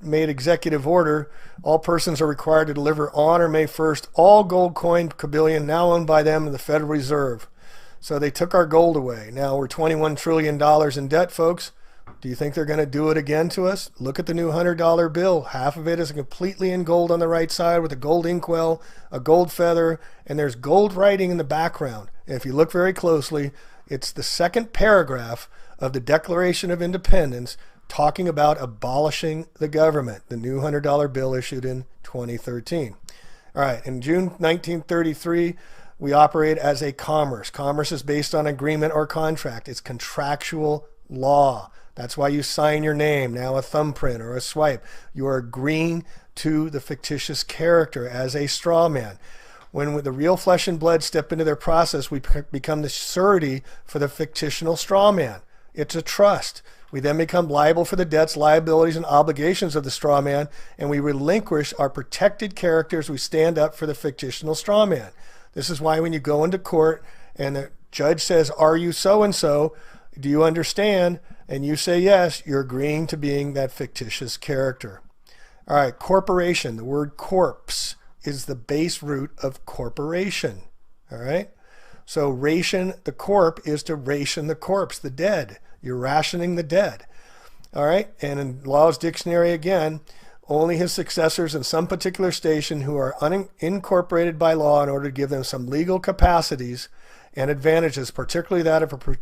made executive order. All persons are required to deliver on or May 1st all gold coin bullion now owned by them in the Federal Reserve. So they took our gold away. Now we're $21 trillion in debt, folks. Do you think they're going to do it again to us? Look at the new $100 bill. Half of it is completely in gold on the right side with a gold inkwell, a gold feather, and there's gold writing in the background. And if you look very closely, It's the second paragraph of the Declaration of Independence talking about abolishing the government, the new $100 bill issued in 2013. All right, in June 1933, we operate as a commerce. Commerce is based on agreement or contract. It's contractual law. That's why you sign your name, now a thumbprint or a swipe. You are agreeing to the fictitious character as a straw man. When the real flesh and blood step into their process, we become the surety for the fictional straw man. It's a trust. We then become liable for the debts, liabilities, and obligations of the straw man, and we relinquish our protected characters. We stand up for the fictional straw man. This is why when you go into court and the judge says, "Are you so-and-so? Do you understand?" and you say yes, you're agreeing to being that fictitious character. All right, corporation. The word corpse is the base root of corporation. All right? So ration the corp is to ration the corpse, the dead. You're rationing the dead. All right? And in Law's Dictionary again, only his successors in some particular station who are unincorporated by law in order to give them some legal capacities and advantages, particularly that of a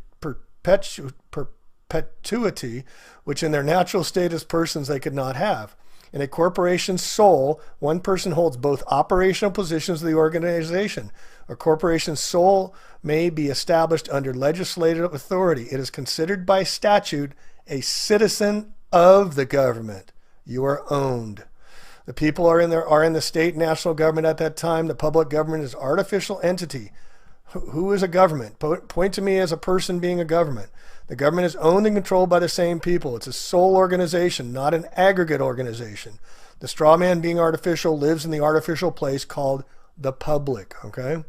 perpetuity, which in their natural state as persons they could not have. In a corporation's soul, one person holds both operational positions of the organization. A corporation's soul may be established under legislative authority. It is considered by statute a citizen of the government. You are owned. The people are in the state and national government at that time. The public government is an artificial entity. Who is a government? Point to me as a person being a government. The government is owned and controlled by the same people. It's a sole organization, not an aggregate organization. The straw man, being artificial, lives in the artificial place called the public. Okay?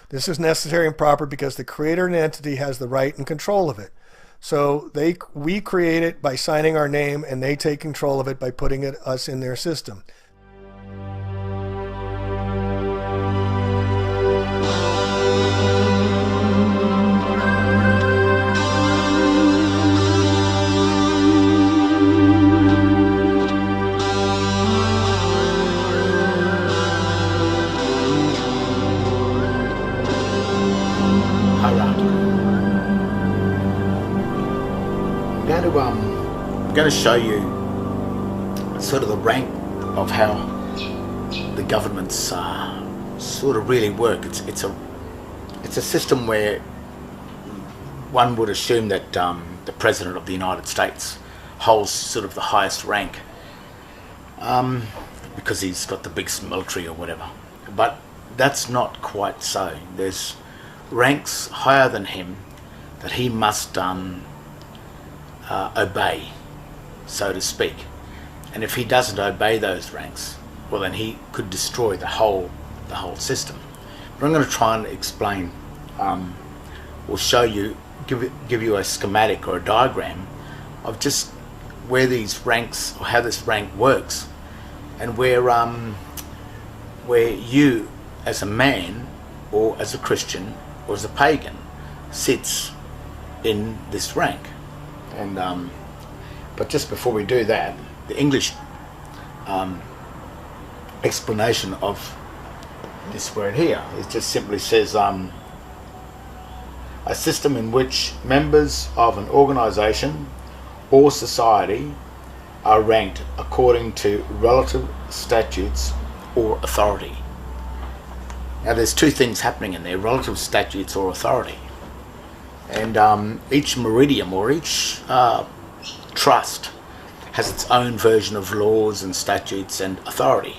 This is necessary and proper because the creator and entity has the right and control of it. So we create it by signing our name, and they take control of it by putting us in their system. I'm going to show you sort of the rank of how the governments sort of really work. It's a system where one would assume that the President of the United States holds sort of the highest rank because he's got the biggest military or whatever. But that's not quite so. There's ranks higher than him that he must obey, so to speak. And if he doesn't obey those ranks, well, then he could destroy the whole system. But I'm going to try and explain, or show you, give you a schematic or a diagram of just where these ranks, or how this rank works, and where you as a man, or as a Christian, or as a pagan, sits in this rank. And but just before we do that, the English explanation of this word here, it just simply says a system in which members of an organization or society are ranked according to relative statutes or authority. Now there's two things happening in there: relative statutes or authority. And each meridian or each trust has its own version of laws and statutes and authority,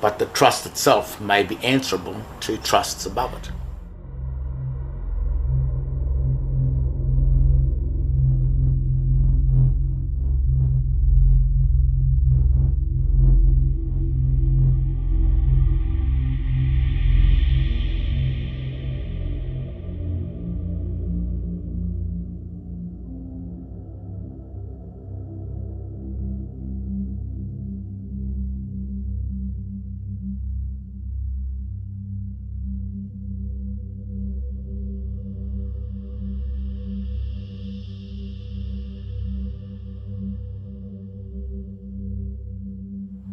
but the trust itself may be answerable to trusts above it.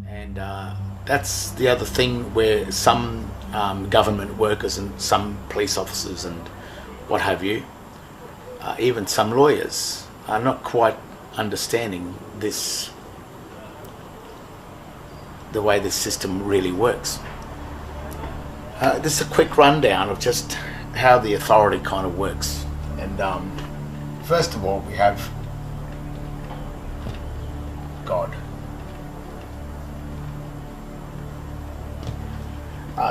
And that's the other thing, where some government workers and some police officers and what have you, even some lawyers are not quite understanding this, the way this system really works. This is a quick rundown of just how the authority kind of works. And first of all, we have God.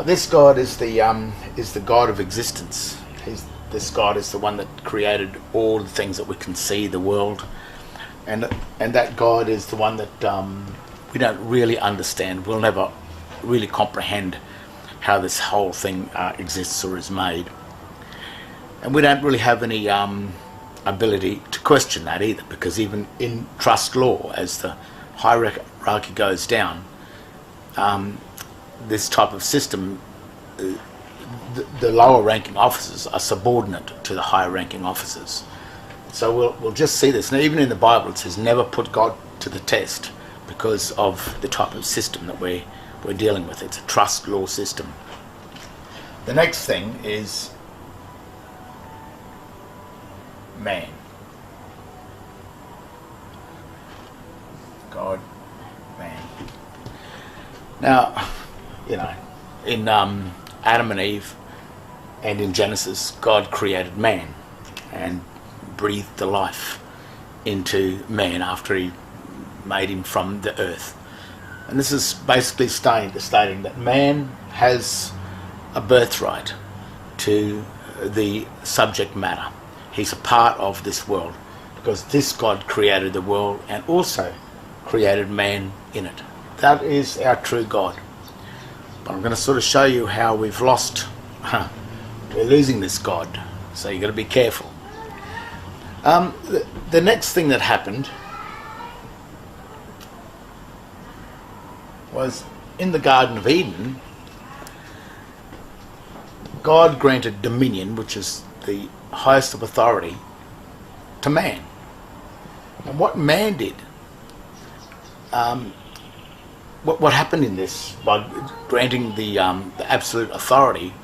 This God is the God of existence. This God is the one that created all the things that we can see, the world, and that God is the one that we don't really understand. We'll never really comprehend how this whole thing exists or is made, and we don't really have any ability to question that either, because even in trust law, as the hierarchy goes down, this type of system, the lower ranking officers are subordinate to the higher ranking officers. So we'll just see this. Now, even in the Bible it says never put God to the test, because of the type of system that we're dealing with. It's a trust law system. The next thing is man. God, man. Now, you know, in Adam and Eve and in Genesis, God created man and breathed the life into man after he made him from the earth. And this is basically stating that man has a birthright to the subject matter. He's a part of this world, because this God created the world and also created man in it. That is our true God. But I'm going to sort of show you how we've lost, we're losing this God, so you've got to be careful. The next thing that happened was in the Garden of Eden, God granted dominion, which is the highest of authority, to man. And what man did, what happened in this, by granting the absolute authority,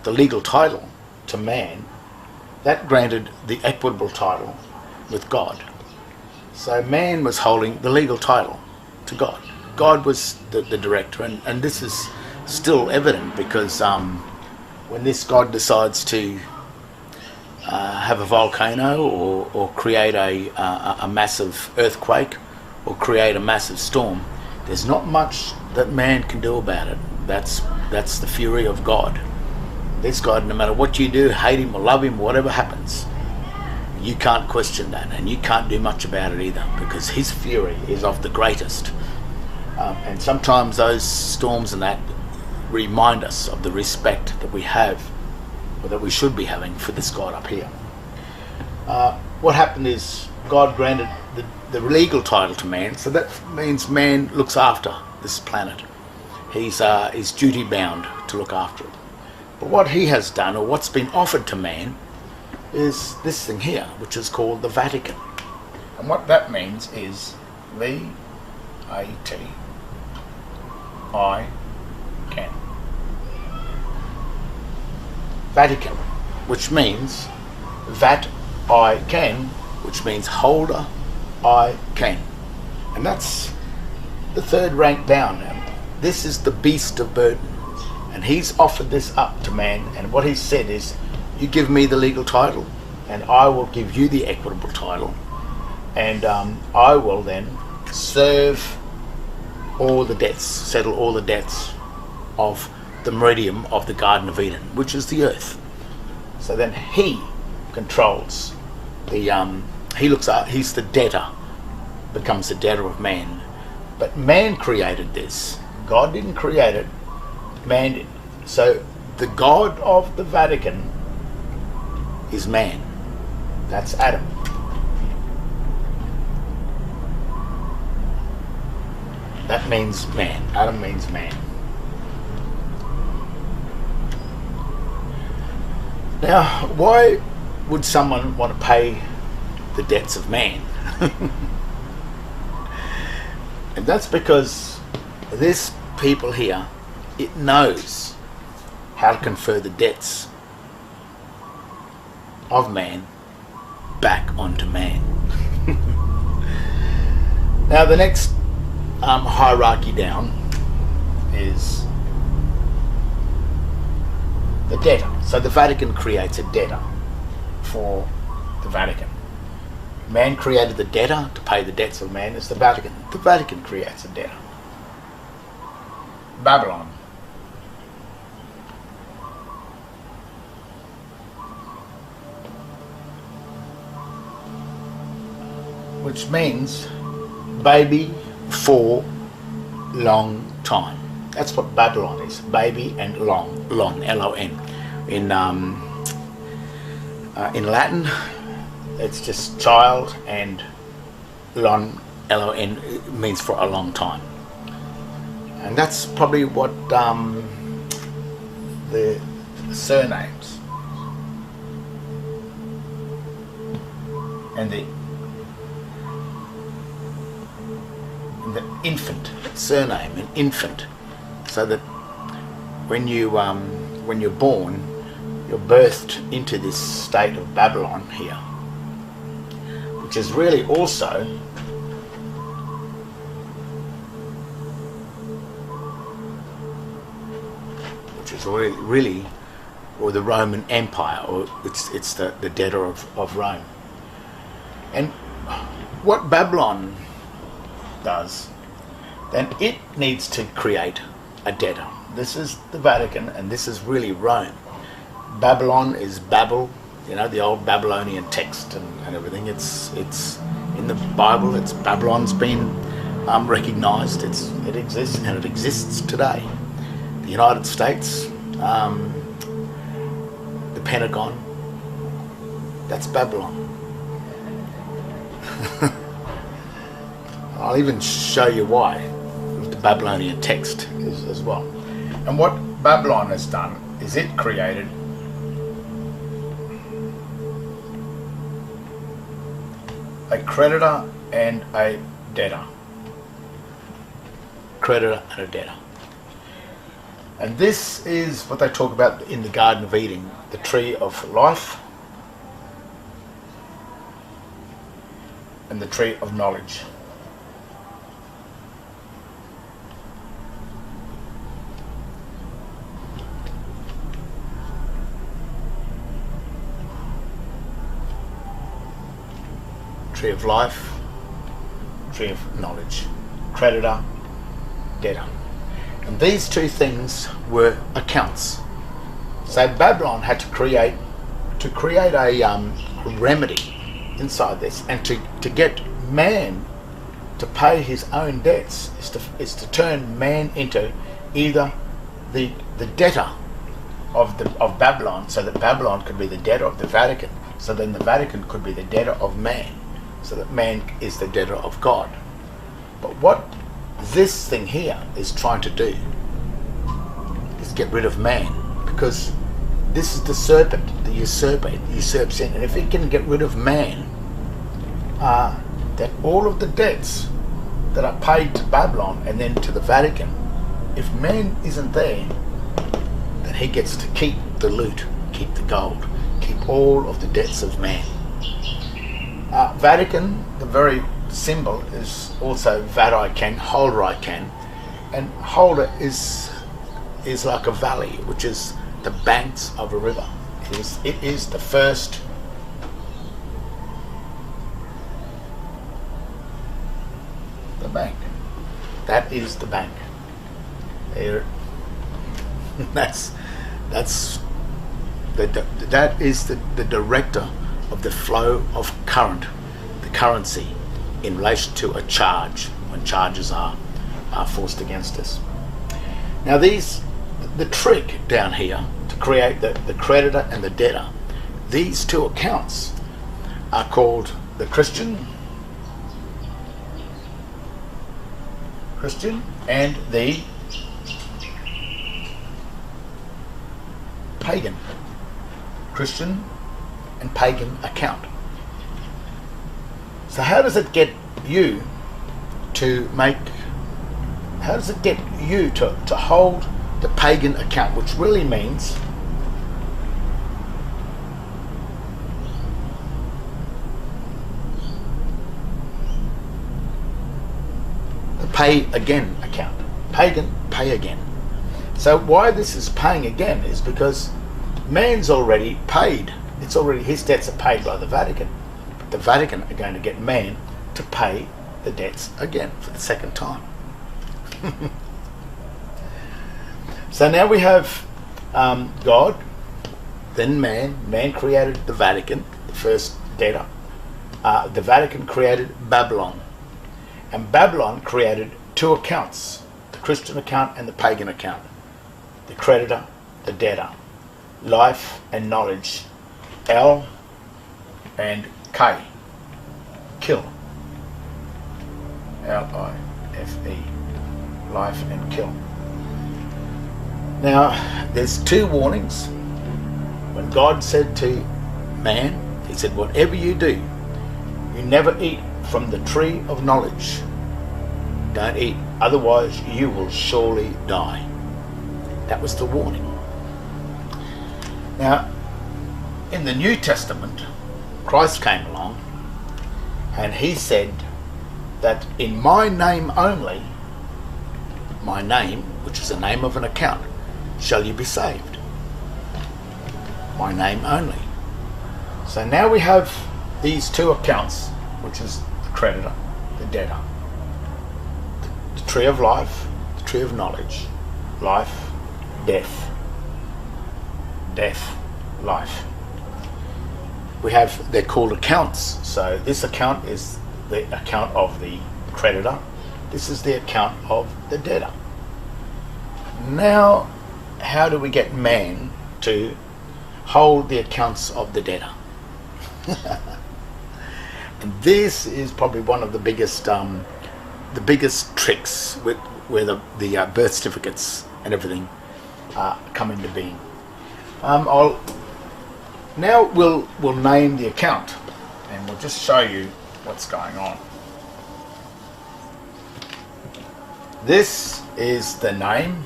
the legal title to man, that granted the equitable title with God. So man was holding the legal title to God. God was the director, and this is still evident, because when this God decides to have a volcano or create a massive earthquake or create a massive storm, there's not much that man can do about it. That's the fury of God. This God, no matter what you do, hate him or love him, whatever happens, you can't question that, and you can't do much about it either, because his fury is of the greatest. And sometimes those storms and that remind us of the respect that we have, or that we should be having, for this God up here. What happened is God granted the legal title to man, so that means man looks after this planet. He's duty bound to look after it. But what he has done, or what's been offered to man, is this thing here, which is called the Vatican. And what that means is V-A-T-I-C-A-N. Vatican, which means that I can, which means holder I can. And that's the third rank down now. This is the beast of burden, and he's offered this up to man, and what he said is, you give me the legal title and I will give you the equitable title, and I will then serve all the debts, settle all the debts of the meridian of the Garden of Eden, which is the earth. So then he controls the he's the debtor, becomes the debtor of man. But man created this. God didn't create it, man did. So the God of the Vatican is man. That's Adam. That means man. Adam means man. Now, why would someone want to pay the debts of man? And that's because this people here, it knows how to confer the debts of man back onto man. Now the next hierarchy down is the debtor. So the Vatican creates a debtor for the Vatican. Man created the debtor to pay the debts of man. It's the Vatican. The Vatican creates a debtor. Babylon. Which means baby for long time. That's what Babylon is. Baby and long, L-O-N. In Latin, it's just child, and lon, L-O-N, means for a long time. And that's probably what the surnames and the infant surname, an infant, so that when you're born, you're birthed into this state of Babylon here, which is really also really or the Roman Empire, or it's the debtor of Rome. And what Babylon does, then it needs to create a debtor. This is the Vatican, and this is really Rome. Babylon is Babel, the old Babylonian text and everything. It's in the Bible. It's Babylon's been recognized. It exists, and it exists today. The United States, the Pentagon, that's Babylon. I'll even show you why with the Babylonian text as well. And what Babylon has done is it created a creditor and a debtor. Creditor and a debtor. And this is what they talk about in the Garden of Eden, the tree of life and the tree of knowledge. Tree of life, tree of knowledge, creditor, debtor. And these two things were accounts. So Babylon had to create a remedy inside this, and to get man to pay his own debts is to turn man into either the debtor of Babylon, so that Babylon could be the debtor of the Vatican, so then the Vatican could be the debtor of man, so that man is the debtor of God. But what this thing here is trying to do is get rid of man, because this is the serpent, the usurper. It usurps sin, and if it can get rid of man, that all of the debts that are paid to Babylon and then to the Vatican, if man isn't there, then he gets to keep the loot, keep the gold, keep all of the debts of man. Vatican, the very symbol is also Vat-I-Can, holder I can, and holder is like a valley, which is the banks of a river. It is the first the bank. That is the bank. There. That is the director of the flow of current, the currency, in relation to a charge, when charges are forced against us. Now the trick down here to create the creditor and the debtor, these two accounts are called the Christian and the pagan. Christian and pagan account. So how does it get you to hold the pagan account, which really means the pay again account. Pagan, pay again. So why this is paying again is because man's already paid. It's already, his debts are paid by the Vatican. But the Vatican are going to get man to pay the debts again for the second time. So now we have God, then man. Man created the Vatican, the first debtor. The Vatican created Babylon. And Babylon created two accounts, the Christian account and the pagan account. The creditor, the debtor. Life and knowledge. L and K. Kill. L-I-F-E. Life and kill. Now, there's two warnings. When God said to man, he said, whatever you do, you never eat from the tree of knowledge. Don't eat, otherwise you will surely die. That was the warning. Now, in the New Testament, Christ came along and he said that in my name only, my name, which is the name of an account, shall you be saved. My name only. So now we have these two accounts, which is the creditor, the debtor. The tree of life, the tree of knowledge. Life, death. Death, life. We have, they're called accounts. So this account is the account of the creditor. This is the account of the debtor. Now, how do we get man to hold the accounts of the debtor? And this is probably one of the biggest tricks with where the birth certificates and everything come into being. Now we'll name the account, and we'll just show you what's going on. This is the name.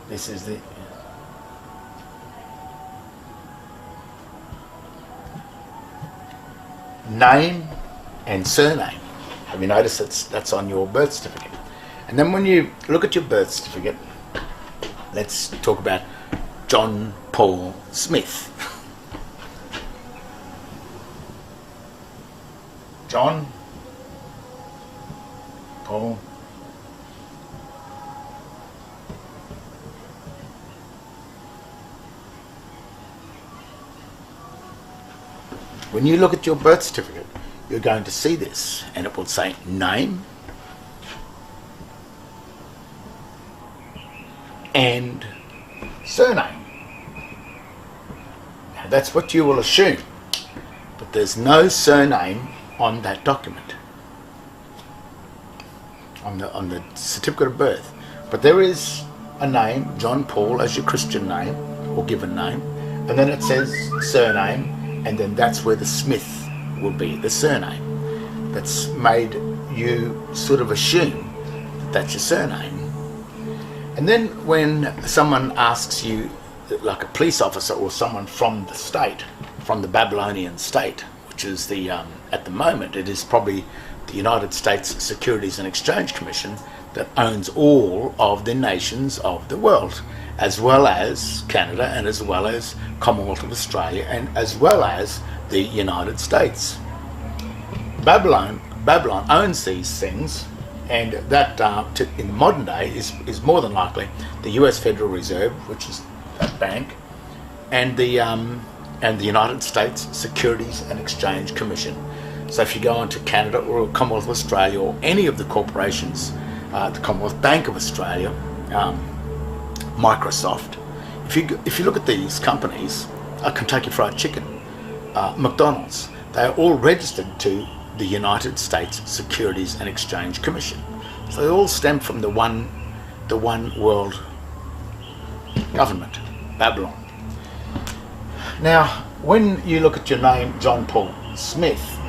This is the name and surname. Have you noticed that's on your birth certificate? And then when you look at your birth certificate, let's talk about John Paul Smith. John Paul When you look at your birth certificate, you're going to see this, and it will say name and surname. Now that's what you will assume, but there's no surname on that document, on the certificate of birth. But there is a name, John Paul, as your Christian name or given name, and then it says surname. And then that's where the Smith will be, the surname. That's made you sort of assume that's your surname. And then when someone asks you, like a police officer or someone from the state, from the Babylonian state, which is the, at the moment, it is probably the United States Securities and Exchange Commission that owns all of the nations of the world, as well as Canada and as well as Commonwealth of Australia and as well as the United States. Babylon owns these things, and that in modern day is more than likely the US Federal Reserve, which is that bank, and the United States Securities and Exchange Commission. So if you go into Canada or Commonwealth of Australia or any of the corporations, the Commonwealth Bank of Australia, Microsoft, if you look at these companies, Kentucky Fried Chicken, McDonald's, they are all registered to the United States Securities and Exchange Commission. So they all stem from the one world government, Babylon. Now, when you look at your name, John Paul Smith,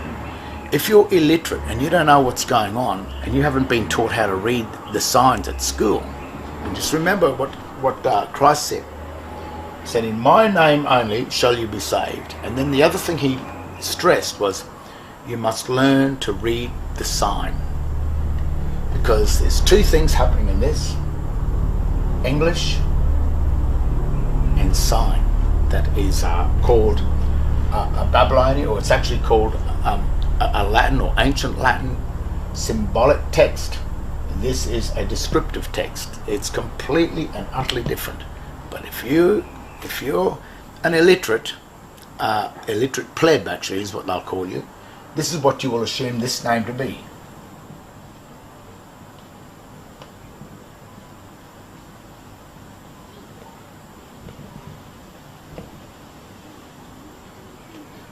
if you're illiterate and you don't know what's going on and you haven't been taught how to read the signs at school, and just remember what Christ said. He said, in my name only shall you be saved. And then the other thing he stressed was, you must learn to read the sign. Because there's two things happening in this: English and sign. That is called a Babylonian, or it's actually called a Latin or ancient Latin symbolic text. This is a descriptive text. It's completely and utterly different. But if you're an illiterate pleb, actually is what they'll call you, this is what you will assume this name to be.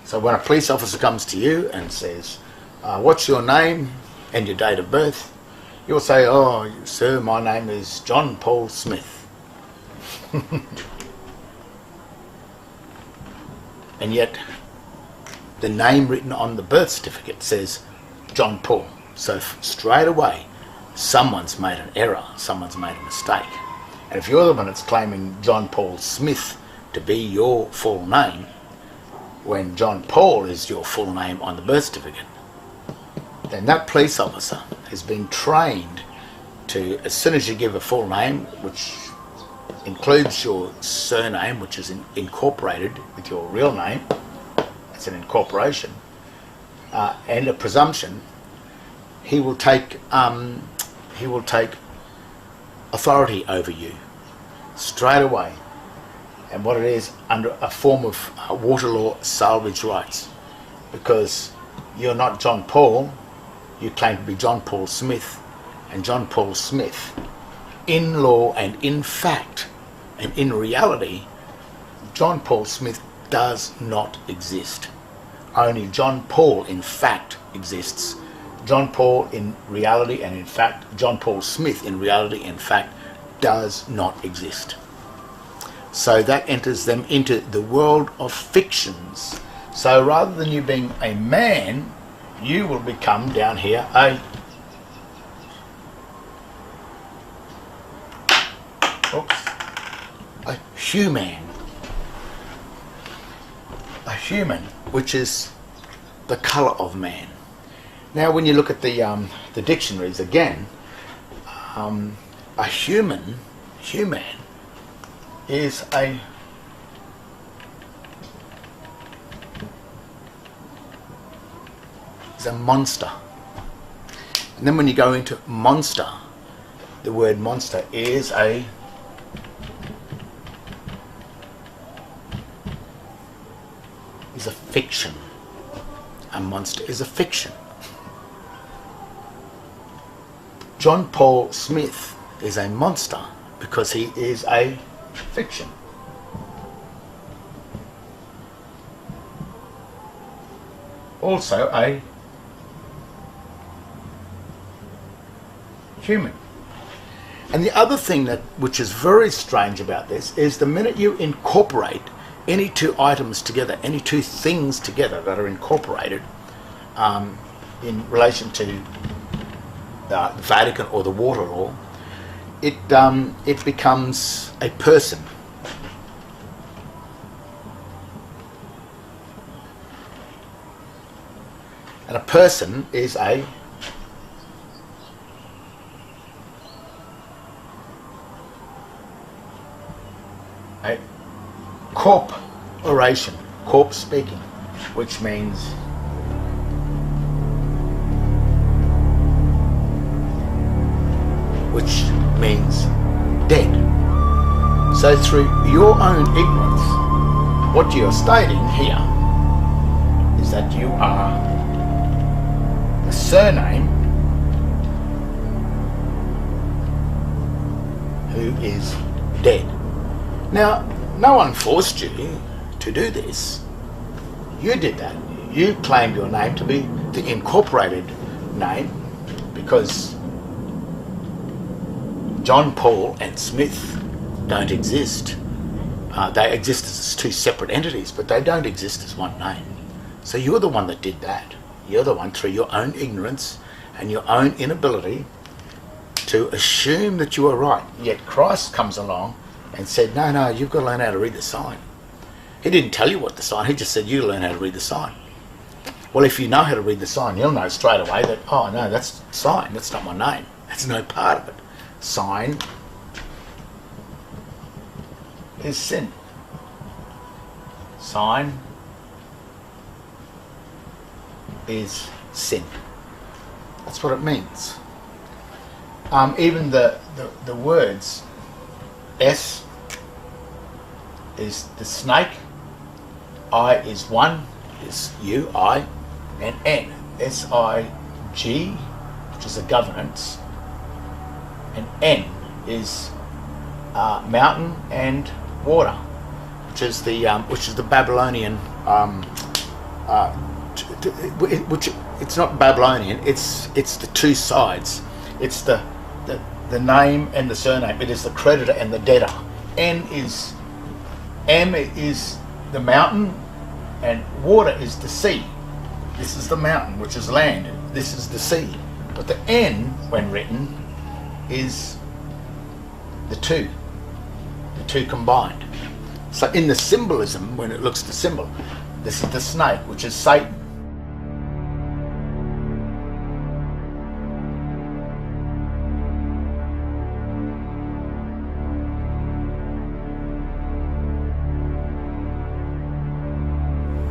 So when a police officer comes to you and says, what's your name and your date of birth, you'll say, oh, sir, my name is John Paul Smith. And yet the name written on the birth certificate says John Paul. So straight away, someone's made an error, someone's made a mistake. And if you're the one that's claiming John Paul Smith to be your full name, when John Paul is your full name on the birth certificate, then that police officer has been trained to, as soon as you give a full name, which includes your surname, which is incorporated with your real name, it's an incorporation, and a presumption, he will take authority over you straight away. And what it is, under a form of water law salvage rights, because you're not John Paul, you claim to be John Paul Smith, and John Paul Smith, in law and in fact and in reality, John Paul Smith does not exist. Only John Paul in fact exists. John Paul in reality and in fact, John Paul Smith in reality and fact does not exist. So that enters them into the world of fictions. So rather than you being a man, you will become down here a human. A human, which is the colour of man. Now when you look at the dictionaries again, a human is a monster. And then when you go into monster, the word monster is a fiction. A monster is a fiction. John Paul Smith is a monster because he is a fiction. Also a human. And the other thing which is very strange about this is the minute you incorporate any two items together, any two things together that are incorporated in relation to the Vatican or the water law, it becomes a person. And a person is a corporation, corp speaking, which means dead. So through your own ignorance, what you're stating here is that you are the surname who is dead. Now, no one forced you to do this. You did that. You claimed your name to be the incorporated name because John Paul and Smith don't exist. They exist as two separate entities, but they don't exist as one name. So you're the one that did that. You're the one, through your own ignorance and your own inability to assume that you are right. Yet Christ comes along and said, no, you've got to learn how to read the sign. He didn't tell you what the sign, he just said you learn how to read the sign. Well, if you know how to read the sign, you'll know straight away that, oh no, that's sign, that's not my name. That's no part of it. Sign is sin. Sign is sin. That's what it means. Even the words S is the snake, I is one, is you, I, and N, S-I-G, which is a governance, and N is mountain and water, which is the Babylonian, which it's not Babylonian. It's the two sides. It's the name and the surname. It is the creditor and the debtor. M is the mountain, and water is the sea. This is the mountain, which is land. This is the sea. But the N, when written, is the two combined. So in the symbolism, when it looks the symbol, this is the snake, which is Satan.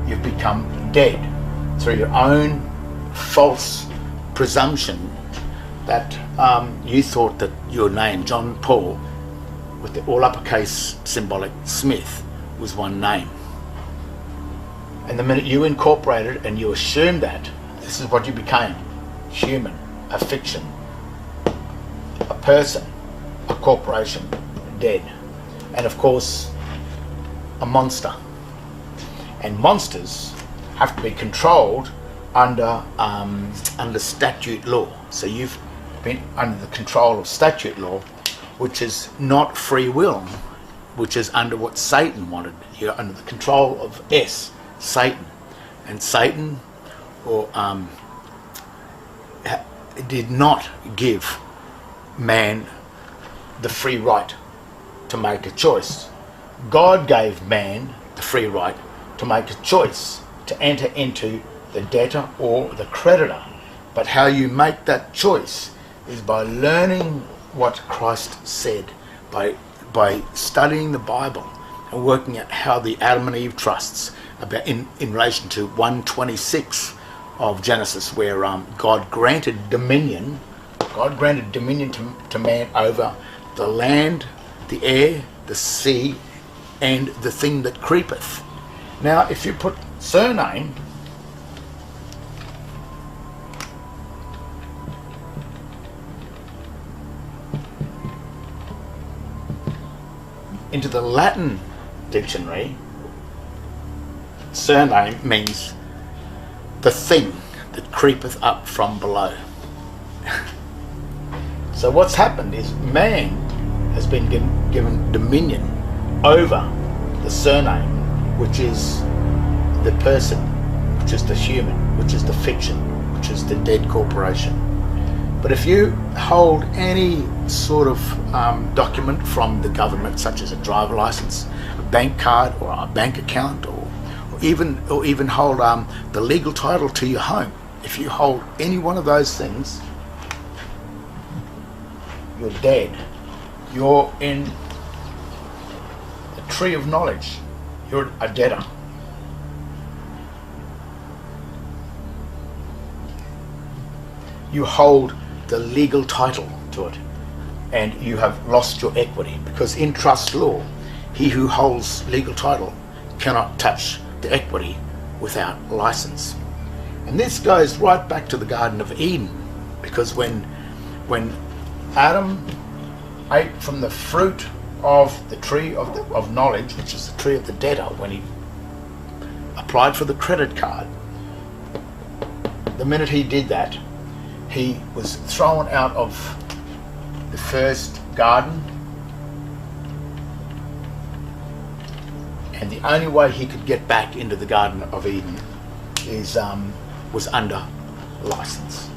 You've become dead through your own false presumption that you thought that your name, John Paul, with the all uppercase symbolic Smith, was one name. And the minute you incorporated and you assumed that, this is what you became: human, a fiction, a person, a corporation, dead, and of course a monster. And monsters have to be controlled under statute law. So you've been under the control of statute law, which is not free will, which is under what Satan wanted. You're under the control of S, Satan. And Satan did not give man the free right to make a choice. God gave man the free right to make a choice to enter into the debtor or the creditor. But how you make that choice is by learning what Christ said, by studying the Bible and working out how the Adam and Eve trusts about in relation to 1:26 of Genesis, where God granted dominion to man over the land, the air, the sea, and the thing that creepeth. Now, if you put surname into the Latin dictionary, surname means the thing that creepeth up from below. So what's happened is man has been given dominion over the surname, which is the person, which is the human, which is the fiction, which is the dead corporation. But if you hold any sort of document from the government, such as a driver license, a bank card, or a bank account, or even hold the legal title to your home, if you hold any one of those things, you're dead. You're in the tree of knowledge. You're a debtor. You hold the legal title to it, and you have lost your equity, because in trust law, he who holds legal title cannot touch the equity without license. And this goes right back to the Garden of Eden, because when Adam ate from the fruit of the tree of knowledge, which is the tree of the debtor, when he applied for the credit card, the minute he did that, he was thrown out of the first garden, and the only way he could get back into the Garden of Eden was under license.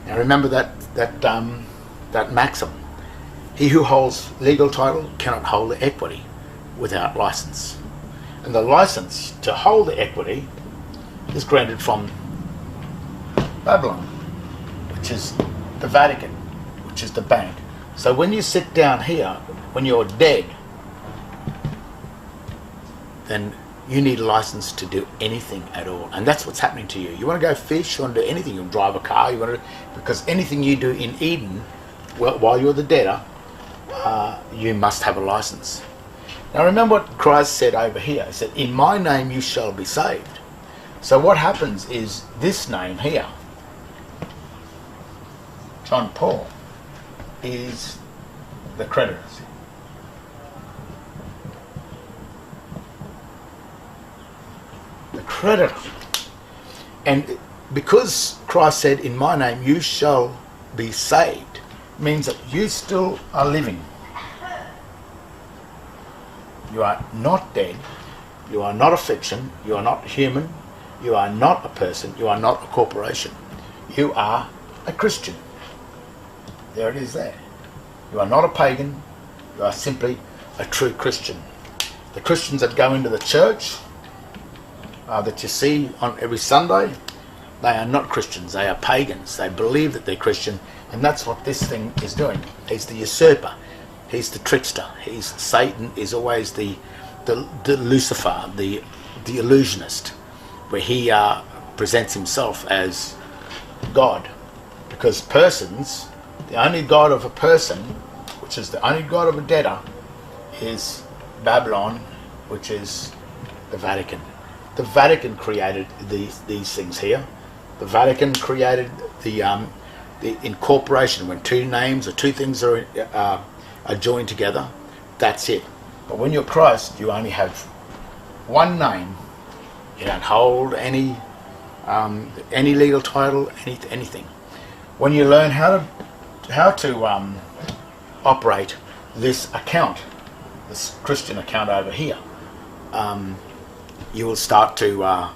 Now remember that that maxim. He who holds legal title cannot hold the equity without license. And the license to hold the equity is granted from Babylon, which is the Vatican, which is the bank. So when you sit down here, when you're dead, then you need a license to do anything at all. And that's what's happening to you. You want to go fish, you want to do anything, you want to drive a car, because anything you do in Eden, well, while you're the debtor, you must have a license. Now remember what Christ said over here. He said, in my name you shall be saved. So what happens is this name here, John Paul, is the creditor. The creditor. And because Christ said, in my name you shall be saved, means that you still are living. You are not dead. You are not a fiction. You are not human. You are not a person. You are not a corporation. You are a Christian. There it is there. You are not a pagan. You are simply a true Christian. The Christians that go into the church that you see on every Sunday, they are not Christians. They are pagans. They believe that they're Christian, and that's what this thing is doing. He's the usurper. He's the trickster. Satan is always the Lucifer, the illusionist, where he presents himself as God. Because persons, the only God of a person, which is the only God of a debtor, is Babylon, which is the Vatican. The Vatican created these things here. The Vatican created the incorporation. When two names or two things are joined together, that's it. But when you're Christ, you only have one name. You don't hold any legal title, anything. When you learn how to operate this account, this Christian account over here, you will start to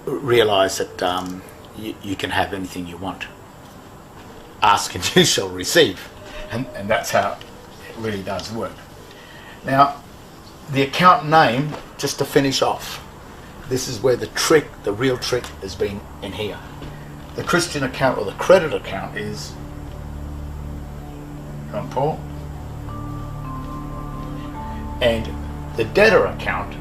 realize that you can have anything you want. Ask and you shall receive. And that's how it really does work. Now, the account name, just to finish off, this is where the real trick has been in here. The Christian account, or the credit account, is John Paul. And the debtor account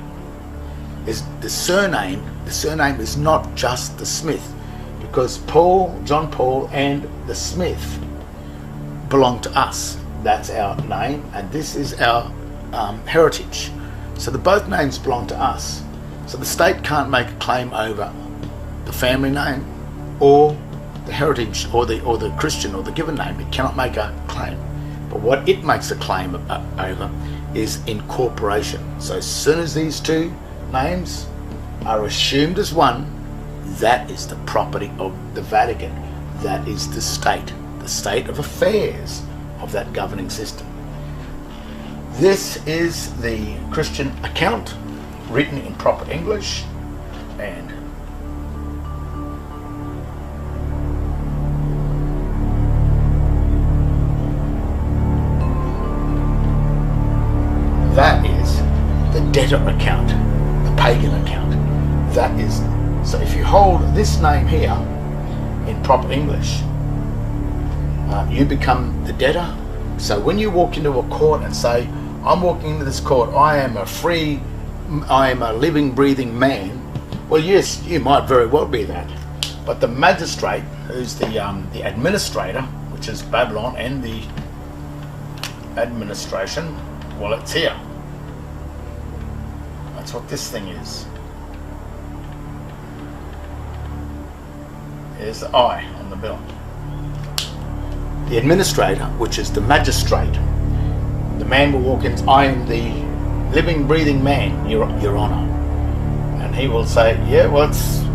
is the surname. The surname is not just the Smith, because John Paul and the Smith belong to us. That's our name, and this is our heritage. So both names belong to us. So the state can't make a claim over the family name or the heritage or the Christian or the given name. It cannot make a claim. But what it makes a claim over is incorporation. So as soon as these two names are assumed as one, that is the property of the Vatican. That is the state of affairs of that governing system. This is the Christian account written in proper English, and that is the debtor account, the pagan account. That is, so if you hold this name here in proper English, you become the debtor. So when you walk into a court and say, I'm walking into this court, I am a living, breathing man, well, yes, you might very well be that. But the magistrate, who's the administrator, which is Babylon, and the administration, well, it's here. That's what this thing is. Here's the I on the bill. The administrator, which is the magistrate, the man will walk in, I am the living, breathing man, Your Honour. And he will say, yeah, well,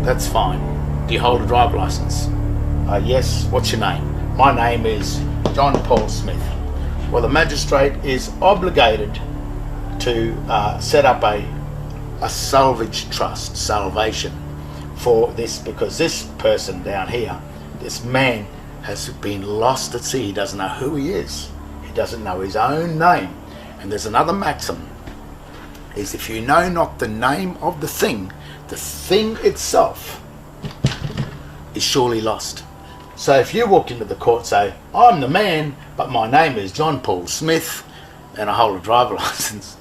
that's fine. Do you hold a driver license? Yes. What's your name? My name is John Paul Smith. Well, the magistrate is obligated to set up a salvage trust, salvation, for this, because this person down here, this man, has been lost at sea. He doesn't know who he is. He doesn't know his own name. And there's another maxim, is if you know not the name of the thing itself is surely lost. So if you walk into the court and say, I'm the man, but my name is John Paul Smith, and I hold a driver license.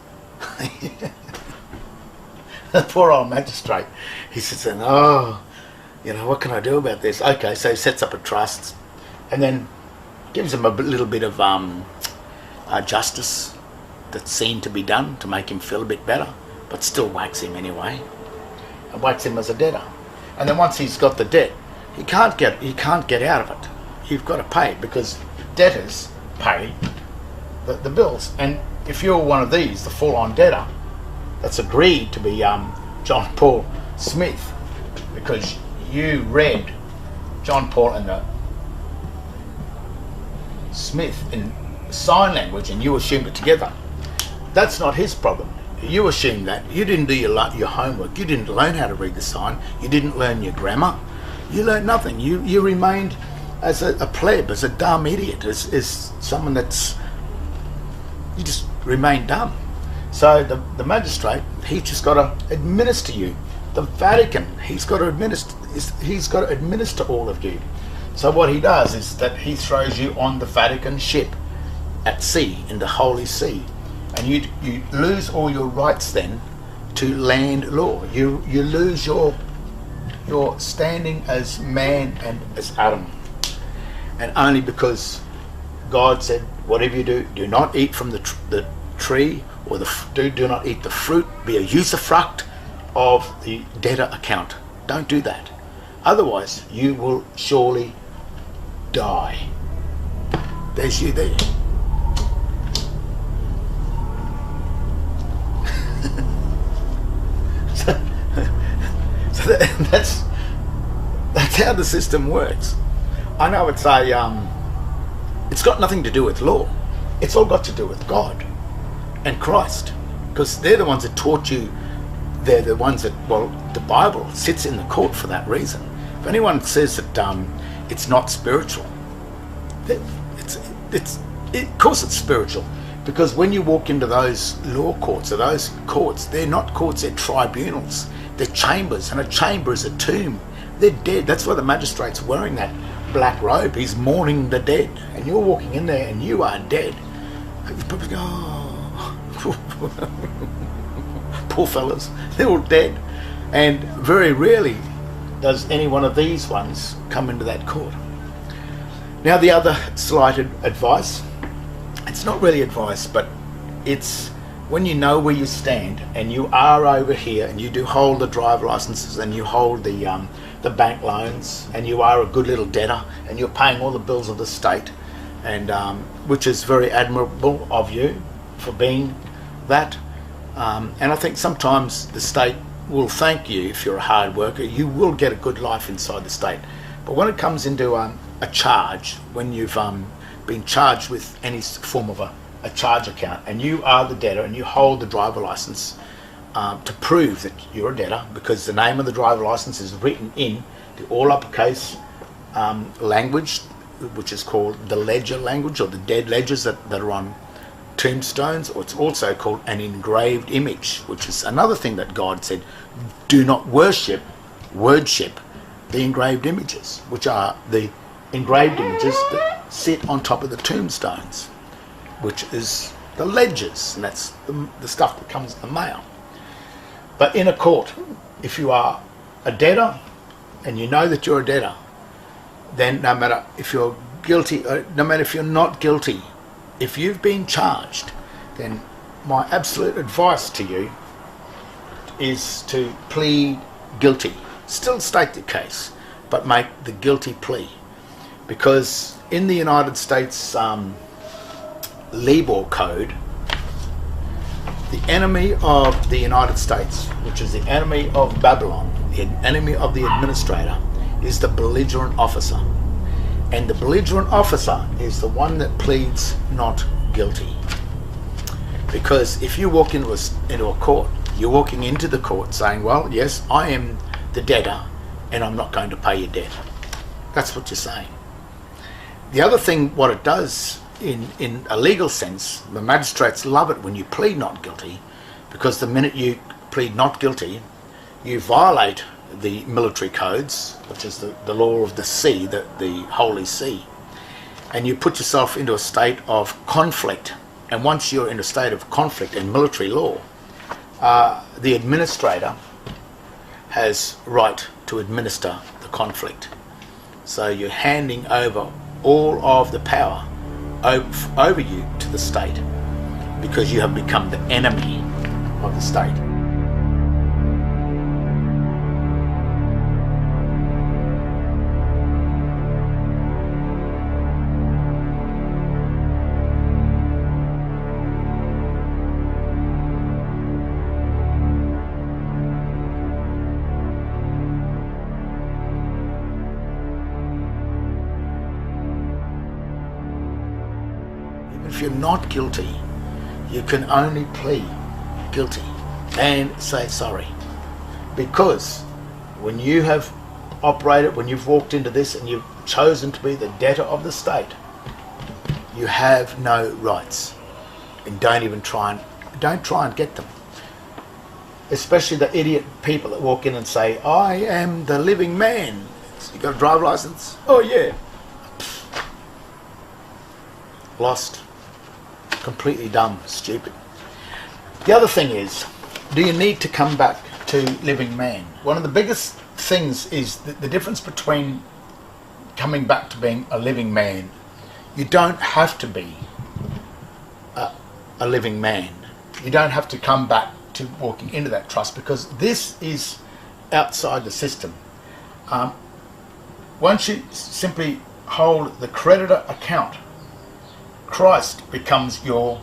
The poor old magistrate, he sits there, what can I do about this? Okay, so he sets up a trust and then gives him a little bit of justice that's seen to be done to make him feel a bit better, but still whacks him anyway, and whacks him as a debtor. And then once he's got the debt, he can't get out of it. You've got to pay, because debtors pay the bills. And if you're one of these, the full-on debtor that's agreed to be John Paul Smith, because you read John Paul and the Smith in sign language and you assumed it together, that's not his problem. You assume that. You didn't do your homework. You didn't learn how to read the sign. You didn't learn your grammar. You learned nothing. You remained as a pleb, as a dumb idiot, as someone that's... You just remained dumb. So the magistrate, he's just got to administer you. The Vatican, he's got to administer all of you. So what he does is that he throws you on the Vatican ship at sea, in the Holy See. And you lose all your rights then to land law. You lose your standing as man and as Adam. And only because God said, whatever you do, do not eat from the tree, or do not eat the fruit, be a usufruct of the debtor account. Don't do that. Otherwise, you will surely die. There's you there. So that's how the system works. I know it's got nothing to do with law. It's all got to do with God and Christ, because they're the ones that taught you. They're the ones that, the Bible sits in the court for that reason. If anyone says that it's not spiritual, of course it's spiritual, because when you walk into those law courts, or those courts, they're not courts, they're tribunals, they're chambers, and a chamber is a tomb. They're dead. That's why the magistrate's wearing that black robe. He's mourning the dead, and you're walking in there and you are dead. You probably go, poor fellas, they're all dead. And very rarely does any one of these ones come into that court. Now, the other slight advice, it's not really advice, but it's when you know where you stand and you are over here and you do hold the driver licenses and you hold the bank loans and you are a good little debtor and you're paying all the bills of the state, and which is very admirable of you for being that. And I think sometimes the state will thank you if you're a hard worker. You will get a good life inside the state. But when it comes into a charge, when you've been charged with any form of a charge account, and you are the debtor and you hold the driver license to prove that you're a debtor, because the name of the driver license is written in the all uppercase language, which is called the ledger language, or the dead ledgers that are on tombstones, or it's also called an engraved image, which is another thing that God said, do not worship the engraved images, which are the engraved images that sit on top of the tombstones, which is the ledgers, and that's the stuff that comes in the mail. But in a court, if you are a debtor and you know that you're a debtor, then no matter if you're guilty, no matter if you're not guilty, if you've been charged, then my absolute advice to you is to plead guilty. Still state the case, but make the guilty plea. Because in the United States Libor Code, the enemy of the United States, which is the enemy of Babylon, the enemy of the administrator, is the belligerent officer. And the belligerent officer is the one that pleads not guilty. Because if you walk into a court, you're walking into the court saying, well, yes, I am the debtor and I'm not going to pay your debt. That's what you're saying. The other thing, what it does in a legal sense, the magistrates love it when you plead not guilty, because the minute you plead not guilty, you violate the military codes, which is the law of the sea, the Holy See, and you put yourself into a state of conflict. And once you're in a state of conflict in military law, the administrator has right to administer the conflict. So you're handing over all of the power over you to the state, because you have become the enemy of the state. If you're not guilty, you can only plead guilty and say sorry. Because when you have operated, when you've walked into this and you've chosen to be the debtor of the state, you have no rights. And don't try and get them. Especially the idiot people that walk in and say, I am the living man. You got a driver license? Oh yeah. Lost. Completely dumb, stupid. The other thing is, do you need to come back to living man? One of the biggest things is the difference between coming back to being a living man. You don't have to be a living man. You don't have to come back to walking into that trust, because this is outside the system. Once you simply hold the creditor account, Christ becomes your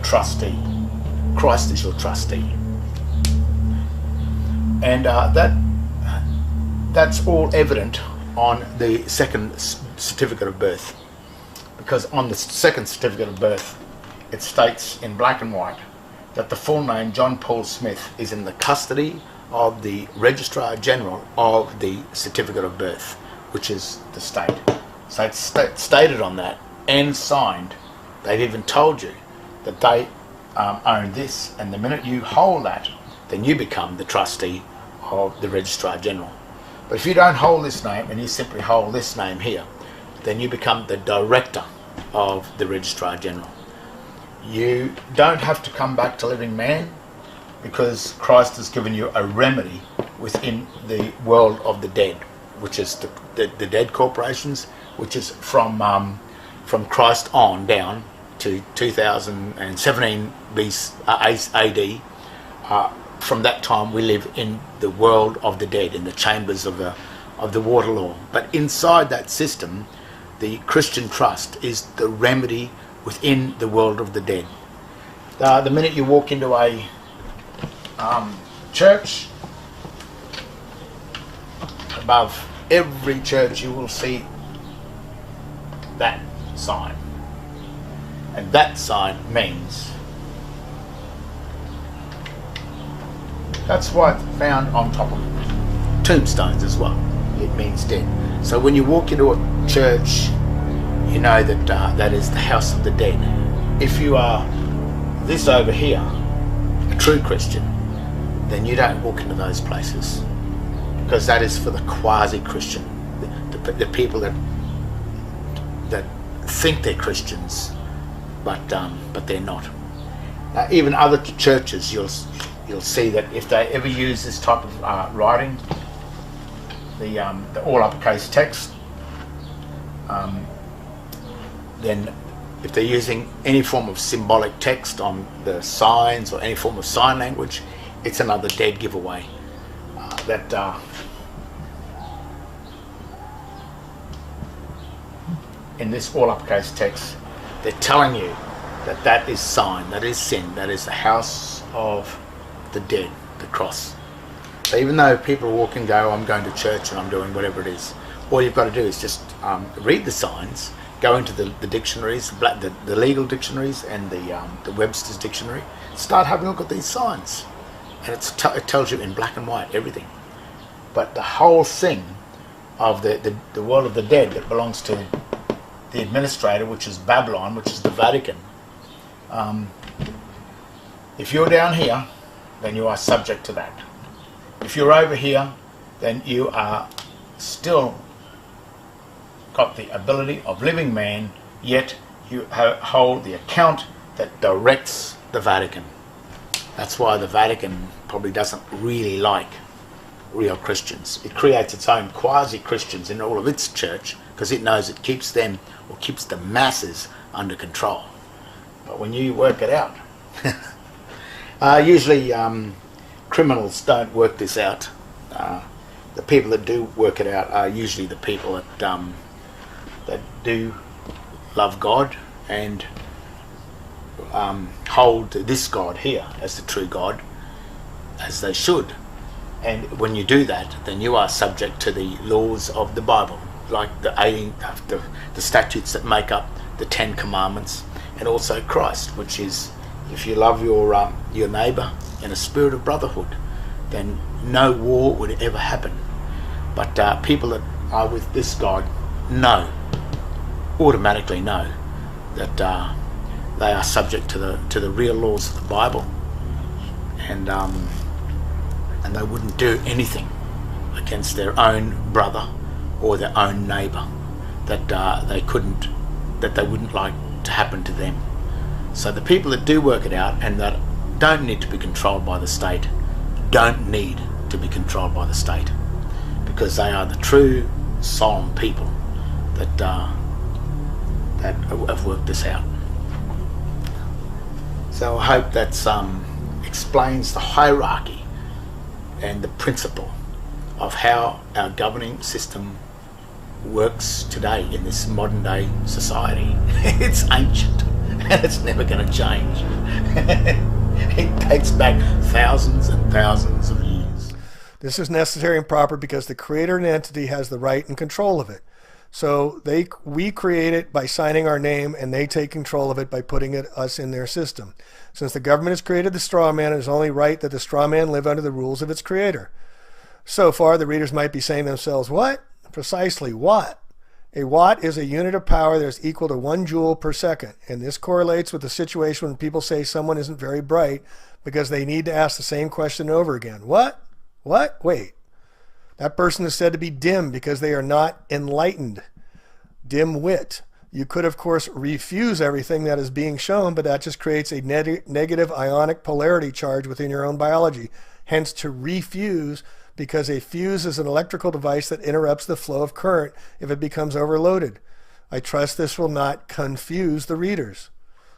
trustee. Christ is your trustee, and that's all evident on the second certificate of birth, because on the second certificate of birth it states in black and white that the full name John Paul Smith is in the custody of the Registrar General of the certificate of birth, which is the state. So it's stated on that and signed. They've even told you that they own this, and the minute you hold that, then you become the trustee of the Registrar General. But if you don't hold this name and you simply hold this name here, then you become the director of the Registrar General. You don't have to come back to living man, because Christ has given you a remedy within the world of the dead, which is the dead corporations, which is from Christ on down to 2017 AD. From that time we live in the world of the dead, in the chambers of the water law. But inside that system, the Christian trust is the remedy within the world of the dead. The minute you walk into a church, above every church you will see that sign, and that sign means, that's why it's found on top of tombstones as well. It means dead. So when you walk into a church, you know that that is the house of the dead. If you are this over here, a true Christian, then you don't walk into those places, because that is for the quasi-Christian, the people that think they're Christians, but they're not. Even other churches, you'll see that if they ever use this type of writing, the all uppercase text, then if they're using any form of symbolic text on the signs or any form of sign language, it's another dead giveaway. In this all uppercase text, they're telling you that that is sign, that is sin, that is the house of the dead, the cross. So even though people walk and go, I'm going to church and I'm doing whatever it is, all you've got to do is just read the signs, go into the dictionaries, the legal dictionaries and the Webster's dictionary, start having a look at these signs, and it tells you in black and white everything. But the whole thing of the world of the dead that belongs to the administrator, which is Babylon, which is the Vatican. If you're down here, then you are subject to that. If you're over here, then you are still got the ability of living man, yet you hold the account that directs the Vatican. That's why the Vatican probably doesn't really like real Christians. It creates its own quasi-Christians in all of its church because it knows it keeps them, or keeps the masses, under control. But when you work it out, usually criminals don't work this out. The people that do work it out are usually the people that do love God and hold this God here as the true God, as they should. And when you do that, then you are subject to the laws of the Bible, like the statutes that make up the Ten Commandments, and also Christ, which is, if you love your neighbour in a spirit of brotherhood, then no war would ever happen. But people that are with this God automatically know that they are subject to the real laws of the Bible, and they wouldn't do anything against their own brother or their own neighbour that they wouldn't like to happen to them. So the people that do work it out and that don't need to be controlled by the state don't need to be controlled by the state, because they are the true solemn people that have worked this out. So I hope that explains the hierarchy and the principle of how our governing system works today in this modern day society. It's ancient and it's never going to change. It dates back thousands and thousands of years. This is necessary and proper because the creator and entity has the right and control of it. So we create it by signing our name, and they take control of it by putting us in their system. Since the government has created the straw man, it is only right that the straw man live under the rules of its creator. So far, the readers might be saying to themselves, what? Precisely, watt. A watt is a unit of power that is equal to 1 joule per second. And this correlates with the situation when people say someone isn't very bright because they need to ask the same question over again. What? What? Wait. That person is said to be dim because they are not enlightened. Dim-wit. You could, of course, refuse everything that is being shown, but that just creates a negative ionic polarity charge within your own biology. Hence, to refuse, because a fuse is an electrical device that interrupts the flow of current if it becomes overloaded. I trust this will not confuse the readers.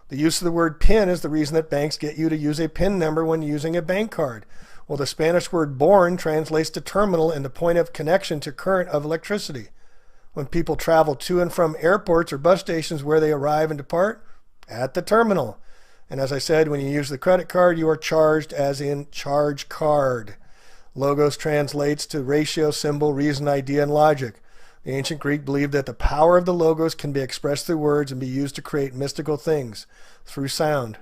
The use of the word PIN is the reason that banks get you to use a PIN number when using a bank card. Well, the Spanish word born translates to terminal and the point of connection to current of electricity. When people travel to and from airports or bus stations, where they arrive and depart? At the terminal. And as I said, when you use the credit card, you are charged as in charge card. Logos translates to ratio, symbol, reason, idea, and logic. The ancient Greek believed that the power of the logos can be expressed through words and be used to create mystical things through sound.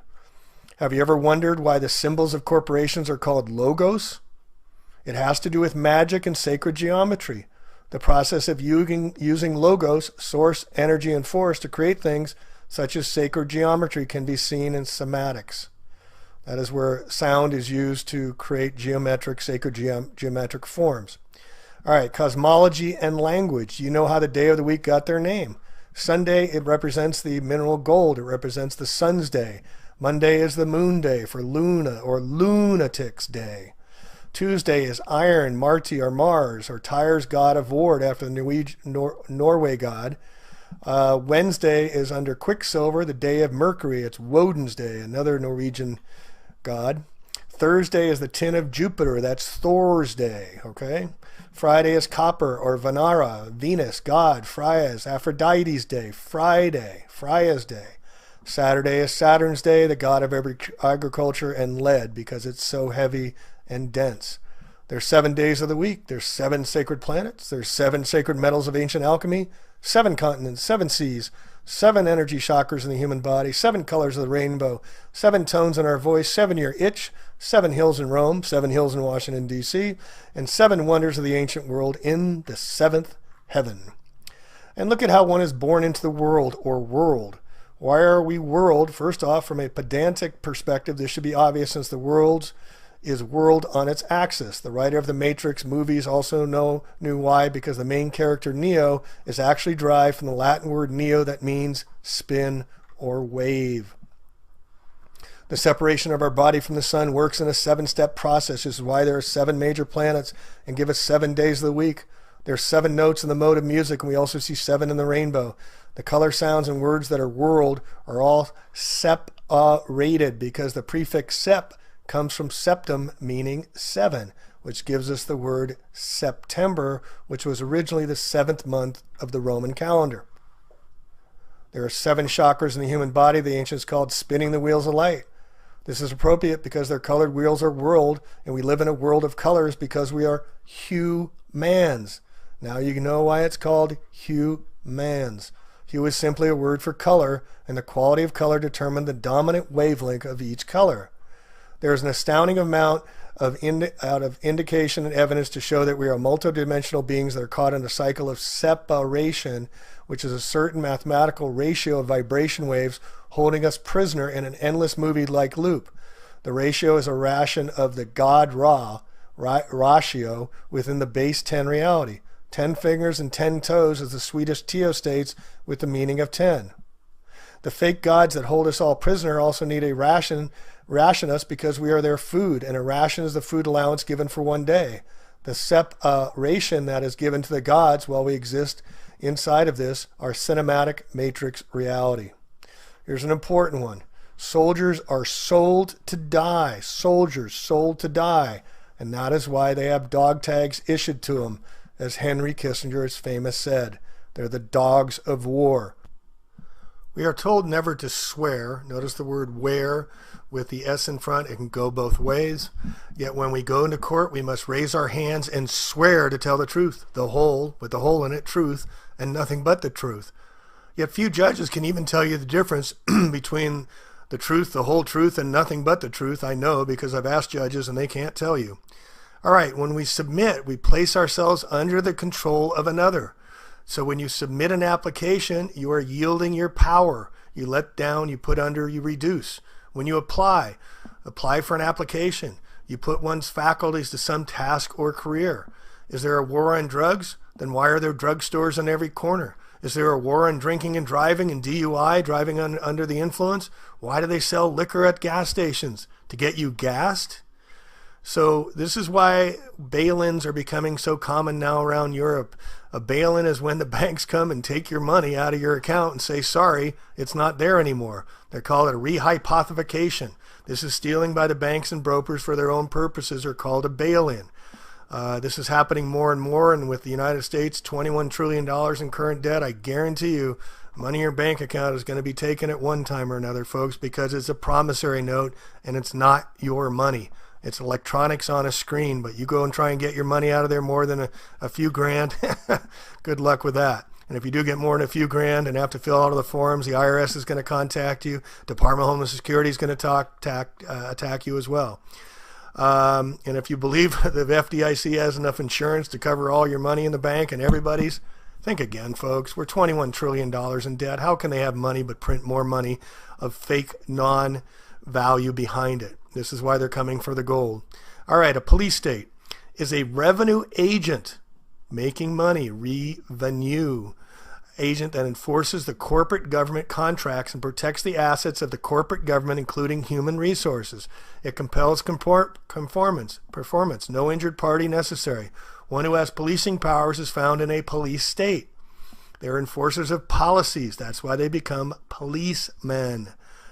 Have you ever wondered why the symbols of corporations are called logos? It has to do with magic and sacred geometry. The process of using logos, source, energy, and force to create things such as sacred geometry can be seen in somatics. That is where sound is used to create geometric, sacred geometric forms. All right, cosmology and language. You know how the day of the week got their name. Sunday, it represents the mineral gold. It represents the sun's day. Monday is the moon day for Luna or Lunatics Day. Tuesday is Iron, Marti or Mars, or Tyre's god of war after the Norway god. Wednesday is under Quicksilver, the day of Mercury. It's Woden's Day, another Norwegian god. Thursday is the tin of Jupiter. That's Thor's Day. Okay. Friday is Copper or Venera, Venus, God. Freya's Aphrodite's Day. Friday, Freya's Day. Saturday is Saturn's Day, the god of agriculture and lead, because it's so heavy and dense. There's 7 days of the week. There's 7 sacred planets. There's 7 sacred metals of ancient alchemy, 7 continents, 7 seas, 7 energy chakras in the human body, 7 colors of the rainbow, 7 tones in our voice, 7-year itch, 7 hills in Rome, 7 hills in Washington, D.C., and 7 wonders of the ancient world in the 7th heaven. And look at how one is born into the world, or world. Why are we world? First off, from a pedantic perspective, this should be obvious since the world is world on its axis. The writer of the Matrix movies also knew why, because the main character Neo is actually derived from the Latin word neo that means spin or wave. The separation of our body from the sun works in a 7-step process. This is why there are 7 major planets and give us 7 days of the week. There are 7 notes in the mode of music, and we also see 7 in the rainbow. The color, sounds, and words that are world are all separated because the prefix sep comes from septum, meaning 7, which gives us the word September, which was originally the 7th month of the Roman calendar. There are 7 chakras in the human body. The ancients called spinning the wheels of light. This is appropriate because their colored wheels are world, and we live in a world of colors because we are humans. Now you know why it's called humans. Hue is simply a word for color, and the quality of color determines the dominant wavelength of each color. There is an astounding amount of indication and evidence to show that we are multidimensional beings that are caught in a cycle of separation, which is a certain mathematical ratio of vibration waves holding us prisoner in an endless movie-like loop. The ratio is a ration of the God ratio within the base 10 reality. 10 fingers and 10 toes, as the Swedish Teo states, with the meaning of 10. The fake gods that hold us all prisoner also need a ration us because we are their food, and a ration is the food allowance given for one day. The separation that is given to the gods while we exist inside of this are cinematic matrix reality. Here's an important one. Soldiers are sold to die. Soldiers sold to die. And that is why they have dog tags issued to them, as Henry Kissinger has famous said. They're the dogs of war. We are told never to swear. Notice the word "where" with the S in front. It can go both ways. Yet when we go into court, we must raise our hands and swear to tell the truth, the whole, with the hole in it, truth, and nothing but the truth. Yet few judges can even tell you the difference between the truth, the whole truth, and nothing but the truth. I know because I've asked judges and they can't tell you. All right, when we submit, we place ourselves under the control of another. So when you submit an application, you are yielding your power. You let down, you put under, you reduce. When you apply for an application, you put one's faculties to some task or career. Is there a war on drugs? Then why are there drugstores on every corner? Is there a war on drinking and driving and DUI, driving under the influence? Why do they sell liquor at gas stations? To get you gassed? So this is why bail-ins are becoming so common now around Europe. A bail-in is when the banks come and take your money out of your account and say, sorry, it's not there anymore. They call it a rehypothecation. This is stealing by the banks and brokers for their own purposes, are called a bail-in. This is happening more and more, and with the United States, $21 trillion in current debt, I guarantee you money in your bank account is going to be taken at one time or another, folks, because it's a promissory note and it's not your money. It's electronics on a screen, but you go and try and get your money out of there more than a few grand, good luck with that. And if you do get more than a few grand and have to fill out all the forms, the IRS is going to contact you. Department of Homeland Security is going to attack you as well. And if you believe the FDIC has enough insurance to cover all your money in the bank and everybody's, think again, folks. We're $21 trillion in debt. How can they have money but print more money of fake non-value behind it? This is why they're coming for the gold. All right, a police state is a revenue agent making money, revenue agent that enforces the corporate government contracts and protects the assets of the corporate government, including human resources. It compels performance, no injured party necessary. One who has policing powers is found in a police state. They're enforcers of policies. That's why they become policemen.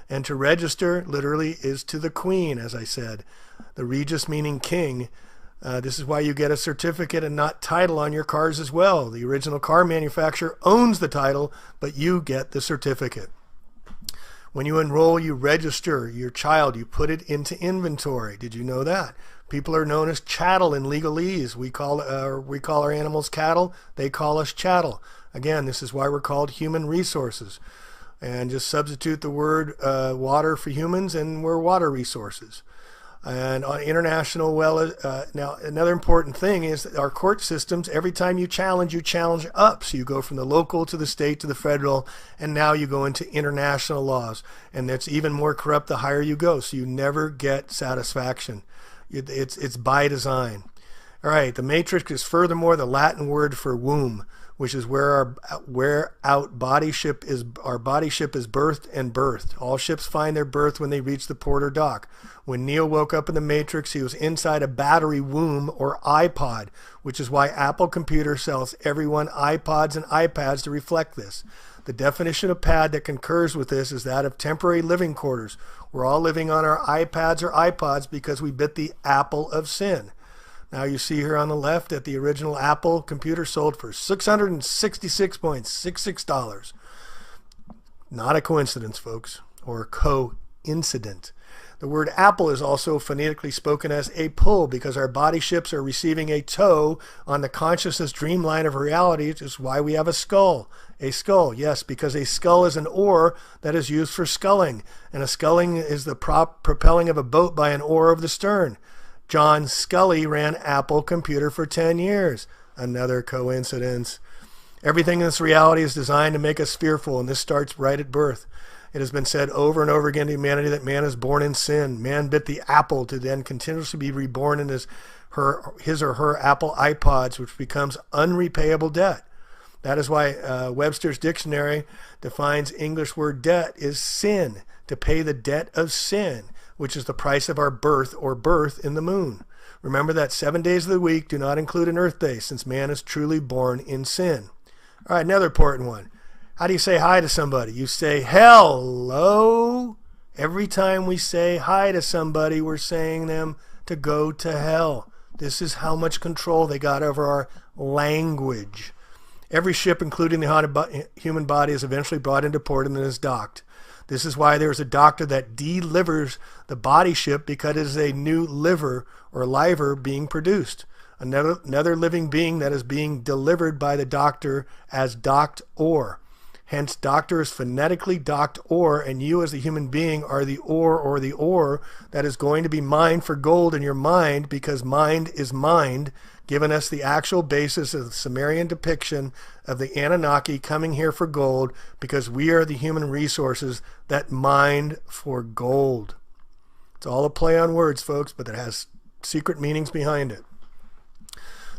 And to register literally is to the queen, as I said. The regis meaning king. This is why you get a certificate and not title on your cars as well. The original car manufacturer owns the title, but you get the certificate. When you enroll, you register your child. You put it into inventory. Did you know that? People are known as chattel in legalese. We call our animals cattle. They call us chattel. Again, this is why we're called human resources. And just substitute the word water for humans, and we're water resources. And on international, now another important thing is that our court systems, every time you challenge up. So you go from the local to the state to the federal, and now you go into international laws. And that's even more corrupt the higher you go. So you never get satisfaction. It's by design. All right, the matrix is furthermore the Latin word for womb, which is where our body ship is birthed and birthed. All ships find their birth when they reach the port or dock. When Neo woke up in the Matrix, he was inside a battery womb or iPod, which is why Apple Computer sells everyone iPods and iPads to reflect this. The definition of pad that concurs with this is that of temporary living quarters. We're all living on our iPads or iPods because we bit the apple of sin. Now you see here on the left that the original Apple computer sold for $666.66. Not a coincidence, folks, or coincident. The word apple is also phonetically spoken as a pull because our body ships are receiving a tow on the consciousness dreamline of reality, which is why we have a skull. A skull, yes, because a skull is an oar that is used for sculling, and a sculling is the propelling of a boat by an oar of the stern. John Scully ran Apple Computer for 10 years. Another coincidence. Everything in this reality is designed to make us fearful, and this starts right at birth. It has been said over and over again to humanity that man is born in sin. Man bit the apple to then continuously be reborn in his or her Apple iPods, which becomes unrepayable debt. That is why Webster's dictionary defines English word debt is sin, to pay the debt of sin, which is the price of our birth or birth in the moon. Remember that 7 days of the week do not include an earth day, since man is truly born in sin. All right, another important one. How do you say hi to somebody? You say hello. Every time we say hi to somebody, we're saying them to go to hell. This is how much control they got over our language. Every ship, including the human body, is eventually brought into port and then is docked. This is why there's a doctor that delivers the body ship, because it is a new liver or liver being produced. Another living being that is being delivered by the doctor as docked ore. Hence, doctor is phonetically docked ore, and you as a human being are the ore or the ore that is going to be mined for gold in your mind, because mind is mind, giving us the actual basis of the Sumerian depiction of the Anunnaki coming here for gold, because we are the human resources that mined for gold. It's all a play on words, folks, but it has secret meanings behind it.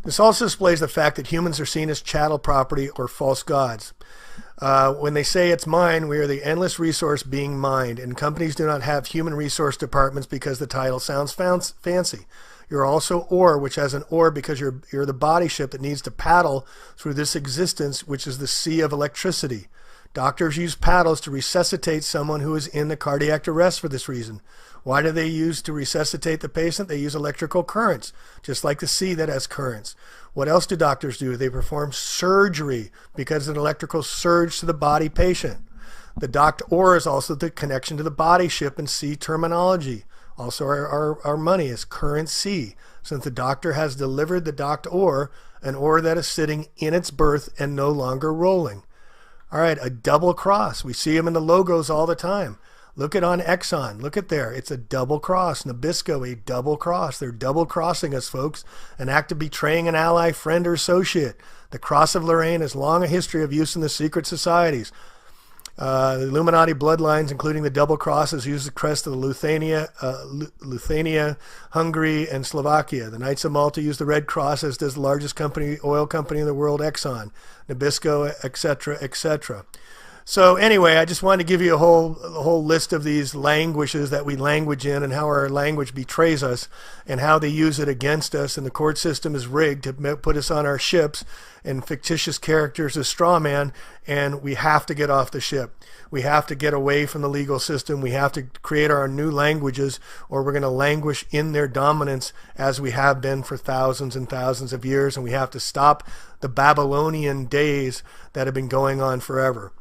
This also displays the fact that humans are seen as chattel property or false gods. When they say it's mine, we are the endless resource being mined, and companies do not have human resource departments because the title sounds fancy. You're also ore, which has an ore because you're the body ship that needs to paddle through this existence, which is the sea of electricity. Doctors use paddles to resuscitate someone who is in the cardiac arrest for this reason. Why do they use to resuscitate the patient? They use electrical currents, just like the sea that has currents. What else do doctors do? They perform surgery because of an electrical surge to the body patient. The docked ore is also the connection to the body ship in sea terminology. Also, our money is currency, since the doctor has delivered the docked ore, an ore that is sitting in its berth and no longer rolling. All right, a double cross. We see them in the logos all the time. Look at on Exxon. Look at there. It's a double cross. Nabisco, a double cross. They're double crossing us, folks. An act of betraying an ally, friend, or associate. The cross of Lorraine has long a history of use in the secret societies. The Illuminati bloodlines, including the double crosses, use the crest of the Lithuania, Hungary, and Slovakia. The Knights of Malta use the red cross, as does the largest oil company in the world, Exxon, Nabisco, etc., etc. So anyway, I just wanted to give you a whole list of these languages that we language in, and how our language betrays us, and how they use it against us. And the court system is rigged to put us on our ships and fictitious characters as straw man, and we have to get off the ship. We have to get away from the legal system. We have to create our new languages, or we're going to languish in their dominance as we have been for thousands and thousands of years, and we have to stop the Babylonian days that have been going on forever.